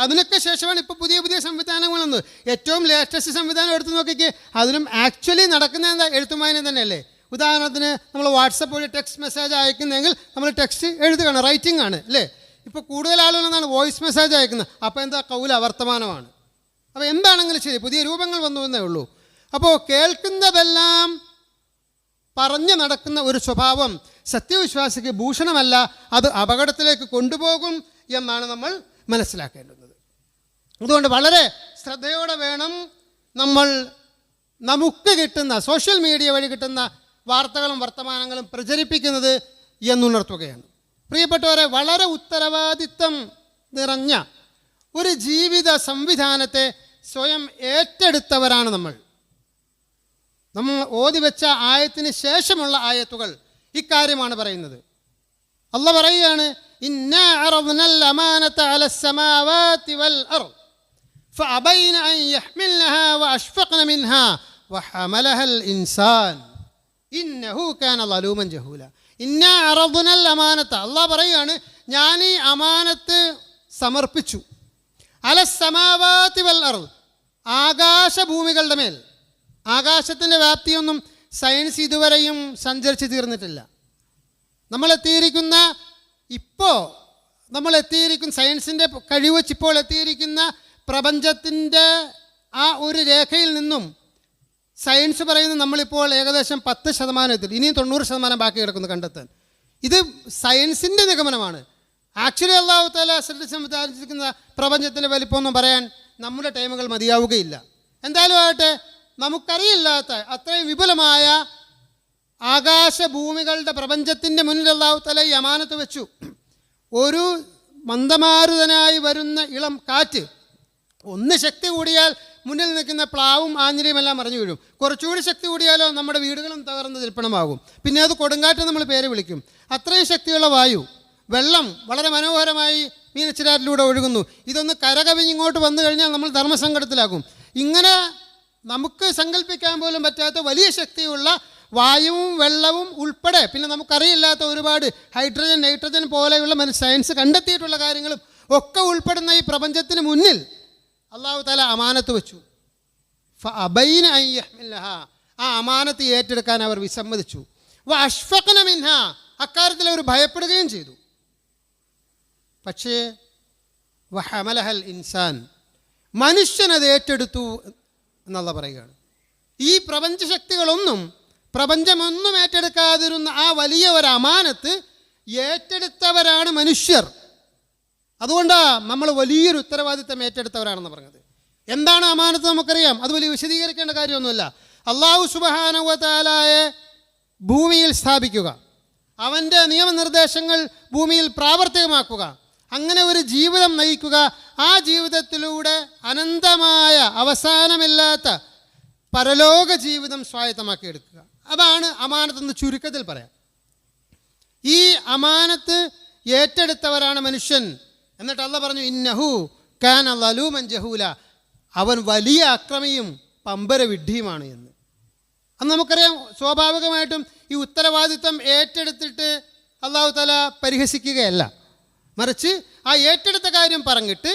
അതിനൊക്കെ ശേഷമാണ് ഇപ്പോൾ പുതിയ പുതിയ സംവിധാനങ്ങൾ വന്നത്. ഏറ്റവും ലേറ്റസ്റ്റ് സംവിധാനം എടുത്തു നോക്കിക്കേ, അതിലും ആക്ച്വലി നടക്കുന്ന എന്താ? എഴുത്തും വായനയും തന്നെയല്ലേ. ഉദാഹരണത്തിന് നമ്മൾ വാട്സപ്പ് വഴി ടെക്സ്റ്റ് മെസ്സേജ് അയക്കുന്നെങ്കിൽ നമ്മൾ ടെക്സ്റ്റ് എഴുതുകയാണ്, റൈറ്റിംഗ് ആണ് അല്ലേ. ഇപ്പോൾ കൂടുതൽ ആളുകൾ എന്താണ് വോയിസ് മെസ്സേജ് അയക്കുന്നത്. അപ്പോൾ എന്താ? കൗല, വർത്തമാനമാണ്. അപ്പോൾ എന്താണെങ്കിലും ശരി, പുതിയ രൂപങ്ങൾ വന്നു എന്നേ ഉള്ളൂ. അപ്പോൾ കേൾക്കുന്നതെല്ലാം പറഞ്ഞു നടക്കുന്ന ഒരു സ്വഭാവം സത്യവിശ്വാസിക്ക് ഭൂഷണമല്ല, അത് അപകടത്തിലേക്ക് കൊണ്ടുപോകും എന്നാണ് നമ്മൾ മനസ്സിലാക്കേണ്ടുന്നത്. അതുകൊണ്ട് വളരെ ശ്രദ്ധയോടെ വേണം നമ്മൾ നമുക്ക് കിട്ടുന്ന സോഷ്യൽ മീഡിയ വഴി കിട്ടുന്ന വാർത്തകളും വർത്തമാനങ്ങളും പ്രചരിപ്പിക്കുന്നത് എന്നുണർത്തുകയാണ്. പ്രിയപ്പെട്ടവരെ, വളരെ ഉത്തരവാദിത്തം നിറഞ്ഞ ഒരു ജീവിത സംവിധാനത്തെ സ്വയം ഏറ്റെടുത്തവരാണ് നമ്മൾ. ഓതി വെച്ച ആയത്തിന് ശേഷമുള്ള ആയത്തുകൾ ഇക്കാര്യമാണ് പറയുന്നത്. അല്ലാഹ് പറയുകയാണ്, ഇന്നാ അറദ്നൽ അമാനത അലസ് സമാവാതി വൽ അർദ് ഫഅബൈന അൻ യഹ്മിൽനഹാ വഅഷ്ഫഖ്ന മിൻഹാ വഹമലഹൽ ഇൻസാൻ ഇന്നഹു കാന ളലൂമൻ ജഹൂല. ഇന്നാ അറദ്നൽ അമാനത, അല്ലാഹ് പറയുകയാണ്, ഞാൻ ഈ അമാനത്ത് സമർപ്പിച്ചു. അലസ് സമാവാതി വൽ അർദ്, ആകാശഭൂമികളുടെ മേൽ. ആകാശത്തിൻ്റെ വ്യാപ്തിയൊന്നും സയൻസ് ഇതുവരെയും സഞ്ചരിച്ച് തീർന്നിട്ടില്ല. സയൻസിൻ്റെ കഴിവ് വെച്ച് ഇപ്പോൾ എത്തിയിരിക്കുന്ന പ്രപഞ്ചത്തിൻ്റെ ആ ഒരു രേഖയിൽ നിന്നും സയൻസ് പറയുന്നത് നമ്മളിപ്പോൾ ഏകദേശം 10% ഇനിയും 90% ബാക്കി കിടക്കുന്നു കണ്ടെത്താൻ. ഇത് സയൻസിൻ്റെ നിഗമനമാണ്. ആക്ച്വലി അല്ലാഹു തആല സൃഷ്ടിച്ചിരിക്കുന്ന പ്രപഞ്ചത്തിൻ്റെ വലിപ്പമൊന്നും പറയാൻ നമ്മുടെ ടൈമുകൾ മതിയാവുകയില്ല. എന്തായാലും ആകട്ടെ, നമുക്കറിയില്ലാത്ത അത്രയും വിപുലമായ ആകാശഭൂമികളുടെ പ്രപഞ്ചത്തിൻ്റെ മുന്നിൽ അല്ലാഹു തആല ഈ അമാനത്ത് വെച്ചു. ഒരു മന്ദമാരുതനായി വരുന്ന ഇളം കാറ്റ് ഒന്ന് ശക്തി കൂടിയാൽ മുന്നിൽ നിൽക്കുന്ന പ്ലാവും ആഞ്ഞിലിയും എല്ലാം മറിഞ്ഞു വീഴും. കുറച്ചുകൂടി ശക്തി കൂടിയാലോ നമ്മുടെ വീടുകളും തകർന്ന് തരിപ്പണമാകും. പിന്നെ അത് കൊടുങ്കാറ്റ് നമ്മൾ പേര് വിളിക്കും. അത്രയും ശക്തിയുള്ള വായു. വെള്ളം വളരെ മനോഹരമായി മീനച്ചിലാറ്റിലൂടെ ഒഴുകുന്നു. ഇതൊന്ന് കരകവിഞ്ഞിങ്ങോട്ട് വന്നു കഴിഞ്ഞാൽ നമ്മൾ ധർമ്മസങ്കടത്തിലാകും. ഇങ്ങനെ നമുക്ക് സങ്കല്പിക്കാൻ പോലും പറ്റാത്ത വലിയ ശക്തിയുള്ള വായുവും വെള്ളവും ഉൾപ്പെടെ, പിന്നെ നമുക്കറിയില്ലാത്ത ഒരുപാട് ഹൈഡ്രജൻ, നൈട്രജൻ പോലെയുള്ള സയൻസ് കണ്ടെത്തിയിട്ടുള്ള കാര്യങ്ങളും ഒക്കെ ഉൾപ്പെടുന്ന ഈ പ്രപഞ്ചത്തിന് മുന്നിൽ അല്ലാഹു തആല അമാനത്ത് വെച്ചു. ഫഅബൈന അൻ യഹ്മിൽനഹാ, ആ അമാനത്ത് ഏറ്റെടുക്കാൻ അവർ വിസമ്മതിച്ചു. വഅഷ്ഫഖ്ന മിൻഹാ, അക്കാര്യത്തിൽ അവർ ഭയപ്പെടുകയും ചെയ്തു. പക്ഷേ വഹമലഹൽ ഇൻസാൻ, മനുഷ്യനത് ഏറ്റെടുത്തു എന്നുള്ള പറയുകയാണ്. ഈ പ്രപഞ്ചശക്തികളൊന്നും പ്രപഞ്ചമൊന്നും ഏറ്റെടുക്കാതിരുന്ന ആ വലിയ ഒരു അമാനത്ത് ഏറ്റെടുത്തവരാണ് മനുഷ്യർ. അതുകൊണ്ടാണ് നമ്മൾ വലിയൊരു ഉത്തരവാദിത്തം ഏറ്റെടുത്തവരാണെന്ന് പറഞ്ഞത്. എന്താണ് അമാനത്ത് നമുക്കറിയാം, അത് വലിയ വിശദീകരിക്കേണ്ട കാര്യമൊന്നുമില്ല. അല്ലാഹു സുബ്ഹാനഹു വ തആലയെ ഭൂമിയിൽ സ്ഥാപിക്കുക, അവൻ്റെ നിയമനിർദ്ദേശങ്ങൾ ഭൂമിയിൽ പ്രാവർത്തികമാക്കുക, അങ്ങനെ ഒരു ജീവിതം നയിക്കുക, ആ ജീവിതത്തിലൂടെ അനന്തമായ അവസാനമില്ലാത്ത പരലോക ജീവിതം സ്വായത്തമാക്കിയെടുക്കുക. അതാണ് അമാനത്തെന്ന് ചുരുക്കത്തിൽ പറയാം. ഈ അമാനത്ത് ഏറ്റെടുത്തവരാണ് മനുഷ്യൻ. എന്നിട്ട് അല്ലാഹ് പറഞ്ഞു, ഇന്നഹു കാന ളലൂമൻ ജഹൂല, അവൻ വലിയ അക്രമിയും പമ്പര വിഡ്ഢിയുമാണ് എന്ന്. അന്ന് നമുക്കറിയാം, സ്വാഭാവികമായിട്ടും ഈ ഉത്തരവാദിത്വം ഏറ്റെടുത്തിട്ട് അല്ലാഹു തആല പരിഹസിക്കുകയല്ല, മറിച്ച് ആ ഏറ്റെടുത്ത കാര്യം പറഞ്ഞിട്ട്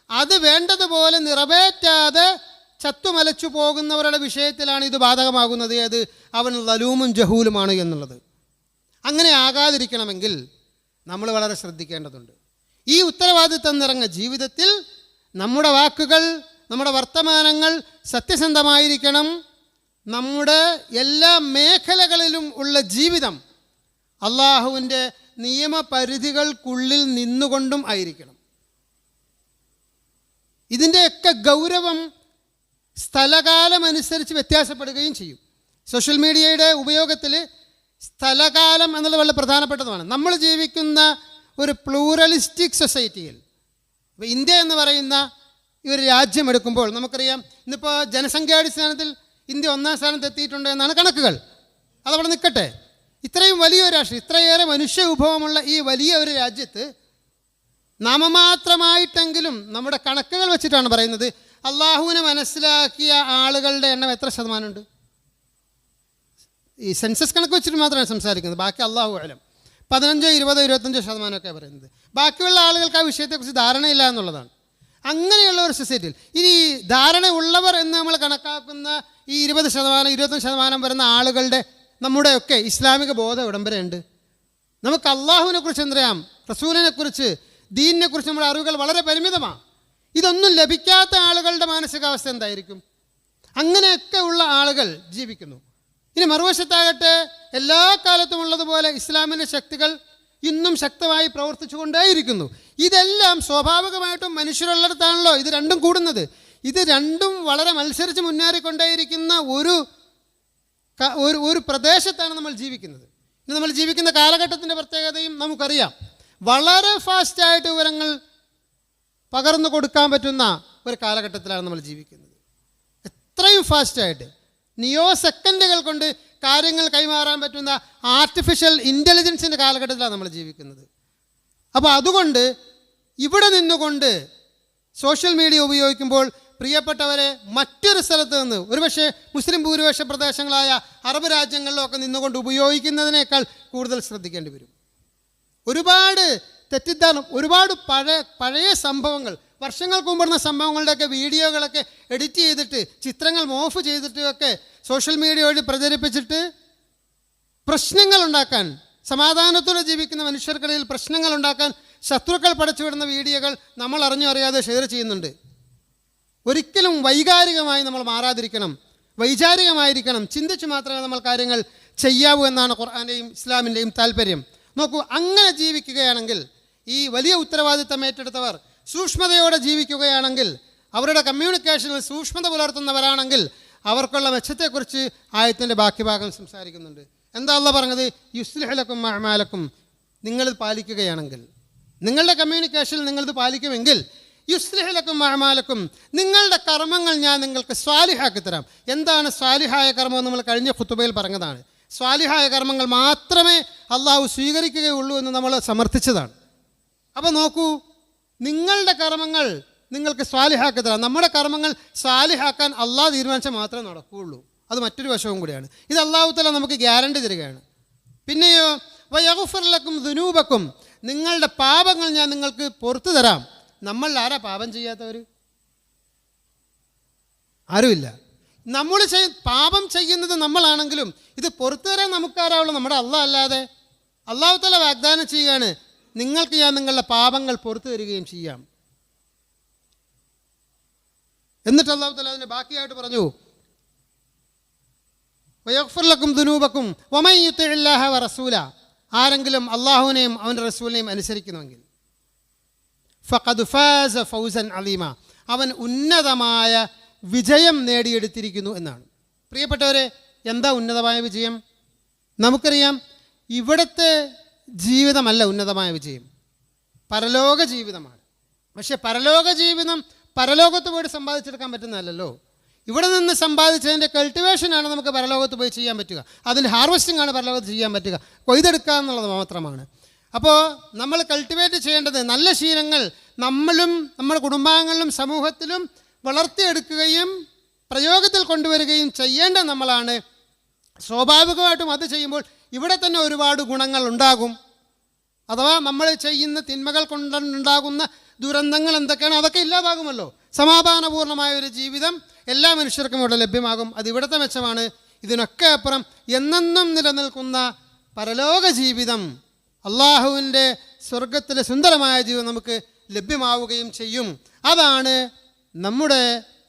അത് വേണ്ടതുപോലെ നിറവേറ്റാതെ ചത്തുമലച്ചു പോകുന്നവരുടെ വിഷയത്തിലാണ് ഇത് ബാധകമാകുന്നത്. അത് അവൻ ളലൂമും ജഹൂലുമാണ് എന്നുള്ളത്. അങ്ങനെ ആകാതിരിക്കണമെങ്കിൽ നമ്മൾ വളരെ ശ്രദ്ധിക്കേണ്ടതുണ്ട്. ഈ ഉത്തരവാദിത്തം നിറഞ്ഞ ജീവിതത്തിൽ നമ്മുടെ വാക്കുകൾ, നമ്മുടെ വർത്തമാനങ്ങൾ സത്യസന്ധമായിരിക്കണം. നമ്മുടെ എല്ലാ മേഖലകളിലും ഉള്ള ജീവിതം അള്ളാഹുവിൻ്റെ നിയമപരിധികൾക്കുള്ളിൽ നിന്നുകൊണ്ടും ആയിരിക്കണം. ഇതിൻ്റെയൊക്കെ ഗൗരവം സ്ഥലകാലമനുസരിച്ച് വ്യത്യാസപ്പെടുകയും ചെയ്യും. സോഷ്യൽ മീഡിയയുടെ ഉപയോഗത്തിൽ സ്ഥലകാലം എന്നുള്ളത് വളരെ പ്രധാനപ്പെട്ടതുമാണ്. നമ്മൾ ജീവിക്കുന്ന ഒരു പ്ലൂറലിസ്റ്റിക് സൊസൈറ്റിയിൽ, ഇപ്പോൾ ഇന്ത്യ എന്ന് പറയുന്ന ഈ ഒരു രാജ്യം എടുക്കുമ്പോൾ നമുക്കറിയാം, ഇന്നിപ്പോൾ ജനസംഖ്യാടിസ്ഥാനത്തിൽ ഇന്ത്യ 1ാം സ്ഥാനത്ത് എത്തിയിട്ടുണ്ട് എന്നാണ് കണക്കുകൾ. അതവിടെ നിൽക്കട്ടെ. ഇത്രയും വലിയൊരു രാഷ്ട്രം, ഇത്രയേറെ മനുഷ്യ വിഭവമുള്ള ഈ വലിയ ഒരു രാജ്യത്ത് നാമമാത്രമായിട്ടെങ്കിലും നമ്മുടെ കണക്കുകൾ വെച്ചിട്ടാണ് പറയുന്നത്, അള്ളാഹുവിനെ മനസ്സിലാക്കിയ ആളുകളുടെ എണ്ണം എത്ര ശതമാനമുണ്ട്? ഈ സെൻസസ് കണക്ക് വെച്ചിട്ട് മാത്രമാണ് സംസാരിക്കുന്നത്. ബാക്കി അള്ളാഹു അലം. 15, 20, 25% പറയുന്നത്. ബാക്കിയുള്ള ആളുകൾക്ക് ആ വിഷയത്തെക്കുറിച്ച് ധാരണയില്ല എന്നുള്ളതാണ്. അങ്ങനെയുള്ള ഒരു സൊസൈറ്റിയിൽ ഇനി ധാരണ ഉള്ളവർ എന്ന് നമ്മൾ കണക്കാക്കുന്ന ഈ 20%, 25% വരുന്ന ആളുകളുടെ നമ്മുടെയൊക്കെ ഇസ്ലാമിക ബോധം ഇടം വരെ ഉണ്ട്. നമുക്ക് അള്ളാഹുവിനെ കുറിച്ച് എന്തറിയാം, റസൂലിനെക്കുറിച്ച്, ദീനിനെ കുറിച്ച് നമ്മുടെ അറിവുകൾ വളരെ പരിമിതമാണ്. ഇതൊന്നും ലഭിക്കാത്ത ആളുകളുടെ മാനസികാവസ്ഥ എന്തായിരിക്കും? അങ്ങനെയൊക്കെ ഉള്ള ആളുകൾ ജീവിക്കുന്നു. ഇനി മറുവശത്താകട്ടെ, എല്ലാ കാലത്തും ഉള്ളതുപോലെ ഇസ്ലാമിൻ്റെ ശക്തികൾ ഇന്നും ശക്തമായി പ്രവർത്തിച്ചു കൊണ്ടേയിരിക്കുന്നു. ഇതെല്ലാം സ്വാഭാവികമായിട്ടും മനുഷ്യരുള്ളിടത്താണല്ലോ ഇത് രണ്ടും കൂടുന്നത്. ഇത് രണ്ടും വളരെ മത്സരിച്ച് മുന്നേറിക്കൊണ്ടേയിരിക്കുന്ന ഒരു പ്രദേശത്താണ് നമ്മൾ ജീവിക്കുന്നത്. ഇനി നമ്മൾ ജീവിക്കുന്ന കാലഘട്ടത്തിൻ്റെ പ്രത്യേകതയും നമുക്കറിയാം. വളരെ ഫാസ്റ്റായിട്ട് വിവരങ്ങൾ പകർന്നു കൊടുക്കാൻ പറ്റുന്ന ഒരു കാലഘട്ടത്തിലാണ് നമ്മൾ ജീവിക്കുന്നത്. എത്രയും ഫാസ്റ്റായിട്ട് നിയോ സെക്കൻഡുകൾ കൊണ്ട് കാര്യങ്ങൾ കൈമാറാൻ പറ്റുന്ന ആർട്ടിഫിഷ്യൽ ഇൻ്റലിജൻസിൻ്റെ കാലഘട്ടത്തിലാണ് നമ്മൾ ജീവിക്കുന്നത്. അപ്പോൾ അതുകൊണ്ട് ഇവിടെ നിന്നുകൊണ്ട് സോഷ്യൽ മീഡിയ ഉപയോഗിക്കുമ്പോൾ പ്രിയപ്പെട്ടവരെ മറ്റൊരു സ്ഥലത്ത് നിന്ന് ഒരുപക്ഷെ മുസ്ലിം ഭൂരിപക്ഷ പ്രദേശങ്ങളായ അറബ് രാജ്യങ്ങളിലൊക്കെ നിന്നുകൊണ്ട് ഉപയോഗിക്കുന്നതിനേക്കാൾ കൂടുതൽ ശ്രദ്ധിക്കേണ്ടി വരും. ഒരുപാട് തെറ്റിദ്ധാരണ, ഒരുപാട് പഴയ സംഭവങ്ങൾ, വർഷങ്ങൾക്ക് മുമ്പുള്ള സംഭവങ്ങളുടെയൊക്കെ വീഡിയോകളൊക്കെ എഡിറ്റ് ചെയ്തിട്ട് ചിത്രങ്ങൾ മോഫ് ചെയ്തിട്ട് ഒക്കെ സോഷ്യൽ മീഡിയ വഴി പ്രചരിപ്പിച്ചിട്ട് പ്രശ്നങ്ങൾ ഉണ്ടാക്കാൻ, സമാധാനത്തോടെ ജീവിക്കുന്ന മനുഷ്യർക്കിടയിൽ പ്രശ്നങ്ങൾ ഉണ്ടാക്കാൻ ശത്രുക്കൾ പടച്ചുവിടുന്ന വീഡിയോകൾ നമ്മൾ അറിഞ്ഞോ അറിയാതെ ഷെയർ ചെയ്യുന്നുണ്ട്. ഒരിക്കലും വൈകാരികമായി നമ്മൾ മാറാതിരിക്കണം, വൈചാരികമായിരിക്കണം, ചിന്തിച്ച് മാത്രമേ നമ്മൾ കാര്യങ്ങൾ ചെയ്യാവൂ എന്നാണ് ഖുർആൻ്റെയും ഇസ്ലാമിൻ്റെയും താല്പര്യം. നോക്കൂ, അങ്ങനെ ജീവിക്കുകയാണെങ്കിൽ, ഈ വലിയ ഉത്തരവാദിത്തം ഏറ്റെടുത്തവർ സൂക്ഷ്മതയോടെ ജീവിക്കുകയാണെങ്കിൽ, അവരുടെ കമ്മ്യൂണിക്കേഷനിൽ സൂക്ഷ്മത പുലർത്തുന്നവരാണെങ്കിൽ അവർക്കുള്ള മെച്ചത്തെക്കുറിച്ച് ആയത്തിൻ്റെ ബാക്കി ഭാഗം സംസാരിക്കുന്നുണ്ട്. എന്താ അല്ലാഹ് പറഞ്ഞത്? യുസ്ലിഹു ലക്കും അഅമാലക്കും, നിങ്ങളിത് പാലിക്കുകയാണെങ്കിൽ, നിങ്ങളുടെ കമ്മ്യൂണിക്കേഷനിൽ നിങ്ങളിത് പാലിക്കുമെങ്കിൽ, യുസ്ലിഹു ലക്കും അഅമാലക്കും, നിങ്ങളുടെ കർമ്മങ്ങൾ ഞാൻ നിങ്ങൾക്ക് സ്വാലിഹാക്കി തരാം. എന്താണ് സ്വാലിഹായ കർമ്മം? നമ്മൾ കഴിഞ്ഞ ഖുതുബയിൽ പറഞ്ഞതാണ്. സ്വാലിഹായ കർമ്മങ്ങൾ മാത്രമേ അള്ളാഹു സ്വീകരിക്കുകയുള്ളൂ എന്ന് നമ്മൾ സമർത്ഥിച്ചതാണ്. അപ്പോൾ നോക്കൂ, നിങ്ങളുടെ കർമ്മങ്ങൾ നിങ്ങൾക്ക് സ്വാലിഹാക്കി തരാം. നമ്മുടെ കർമ്മങ്ങൾ സ്വാലിഹാക്കാൻ അള്ളാഹ് തീരുമാനിച്ചാൽ മാത്രമേ നടക്കുകയുള്ളൂ. അത് മറ്റൊരു വശവും കൂടിയാണ്. ഇത് അള്ളാഹു തആല നമുക്ക് ഗ്യാരണ്ടി തരികയാണ്. പിന്നെയോ വയഗ്ഫിർ ലക്കും ദുനൂബക്കും, നിങ്ങളുടെ പാപങ്ങൾ ഞാൻ നിങ്ങൾക്ക് പുറത്തു തരാം. നമ്മൾ ആരാ പാപം ചെയ്യാത്തവർ? ആരുമില്ല. നമ്മൾ പാപം ചെയ്യുന്നത് നമ്മളാണെങ്കിലും ഇത് പുറത്തു തരാൻ നമുക്കാരാവുള്ളൂ? നമ്മുടെ അള്ളാഹ് അല്ലാതെ. അള്ളാഹു തആല വാഗ്ദാനം ചെയ്യുകയാണ്, നിങ്ങൾക്ക് ഞാൻ നിങ്ങളുടെ പാപങ്ങൾ പുറത്തു തരികയും ചെയ്യാം. എന്നിട്ട് അള്ളാഹു തആല അതിൻ്റെ ബാക്കിയായിട്ട് പറഞ്ഞു, വയഗ്ഫിർ ലക്കും ദുനൂബക്കും വമൻ യുതിഇല്ലാഹ വറസൂല, ആരെങ്കിലും അള്ളാഹുവിനെയും അവൻ്റെ റസൂലിനെയും അനുസരിക്കുന്നുവെങ്കിൽ ഫഖദ് ഫാസ ഫൗസൻ അലീമ, അവൻ ഉന്നതമായ വിജയം നേടിയെടുത്തിരിക്കുന്നു എന്നാണ്. പ്രിയപ്പെട്ടവരെ, എന്താ ഉന്നതമായ വിജയം? നമുക്കറിയാം, ഇവിടുത്തെ ജീവിതമല്ല ഉന്നതമായ വിജയം, പരലോക ജീവിതമാണ്. പക്ഷെ പരലോക ജീവിതം പരലോകത്ത് പോയിട്ട് സമ്പാദിച്ചെടുക്കാൻ പറ്റുന്നതല്ലല്ലോ. ഇവിടെ നിന്ന് സമ്പാദിച്ചതിൻ്റെ കൾട്ടിവേഷനാണ് നമുക്ക് പരലോകത്ത് പോയി ചെയ്യാൻ പറ്റുക. അതിൻ്റെ ഹാർവസ്റ്റിംഗ് ആണ് പരലോകത്ത് ചെയ്യാൻ പറ്റുക. കൊയ്തെടുക്കുക എന്നുള്ളത് മാത്രമാണ്. അപ്പോൾ നമ്മൾ കൾട്ടിവേറ്റ് ചെയ്യേണ്ടത് നല്ല ശീലങ്ങൾ നമ്മളും നമ്മുടെ കുടുംബാംഗങ്ങളിലും സമൂഹത്തിലും വളർത്തിയെടുക്കുകയും പ്രയോഗത്തിൽ കൊണ്ടുവരികയും ചെയ്യേണ്ട നമ്മളാണ്. സ്വാഭാവികമായിട്ടും അത് ചെയ്യുമ്പോൾ ഇവിടെ തന്നെ ഒരുപാട് ഗുണങ്ങൾ ഉണ്ടാകും. അഥവാ നമ്മൾ ചെയ്യുന്ന തിന്മകൾ കൊണ്ടുണ്ടാകുന്ന ദുരന്തങ്ങൾ എന്തൊക്കെയാണ് അതൊക്കെ ഇല്ലാതാകുമല്ലോ. സമാധാനപൂർണ്ണമായ ഒരു ജീവിതം എല്ലാ മനുഷ്യർക്കും ഇവിടെ ലഭ്യമാകും. അത് ഇവിടുത്തെ മെച്ചമാണ്. ഇതിനൊക്കെ അപ്പുറം എന്നെന്നും നിലനിൽക്കുന്ന പരലോക ജീവിതം, അള്ളാഹുവിൻ്റെ സ്വർഗത്തിലെ സുന്ദരമായ ജീവിതം നമുക്ക് ലഭ്യമാവുകയും ചെയ്യും. അതാണ് നമ്മുടെ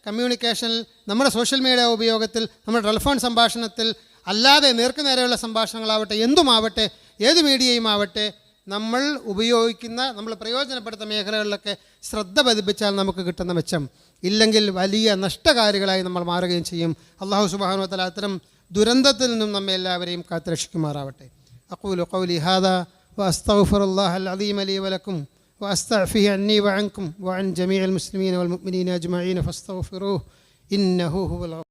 കമ്മ്യൂണിക്കേഷനിൽ, നമ്മുടെ സോഷ്യൽ മീഡിയ ഉപയോഗത്തിൽ, നമ്മുടെ ടെലിഫോൺ സംഭാഷണത്തിൽ, അല്ലാതെ നേർക്കുനേരെയുള്ള സംഭാഷണങ്ങളാവട്ടെ, എന്തുമാവട്ടെ, ഏത് മീഡിയയും ആവട്ടെ, നമ്മൾ ഉപയോഗിക്കുന്ന, നമ്മൾ പ്രയോജനപ്പെടുത്തുന്ന മേഖലകളിലൊക്കെ ശ്രദ്ധ പതിപ്പിച്ചാൽ നമുക്ക് കിട്ടുന്ന മെച്ചം. ഇല്ലെങ്കിൽ വലിയ നഷ്ടകാരികളായി നമ്മൾ മാറുകയും ചെയ്യും. അല്ലാഹു സുബ്ഹാനഹു വ തആല അത്തരം ദുരന്തത്തിൽ നിന്നും നമ്മെ എല്ലാവരെയും കാത്തുരക്ഷിക്കുമാറാവട്ടെ. അഖൂലു ഖൗലി ഹാദാ വഅസ്തഗ്ഫിറുല്ലാഹൽ അദീമ ലീ വലക്കും വഅസ്തഗ്ഫിഹു അന്നി വഅൻകും വഅൻ ജമീഇൽ മുസ്ലിമീന വൽ മുഅ്മിനീന അജ്മഈന ഫസ്തഗ്ഫിറൂഹു ഇന്നഹു ഹുവൽ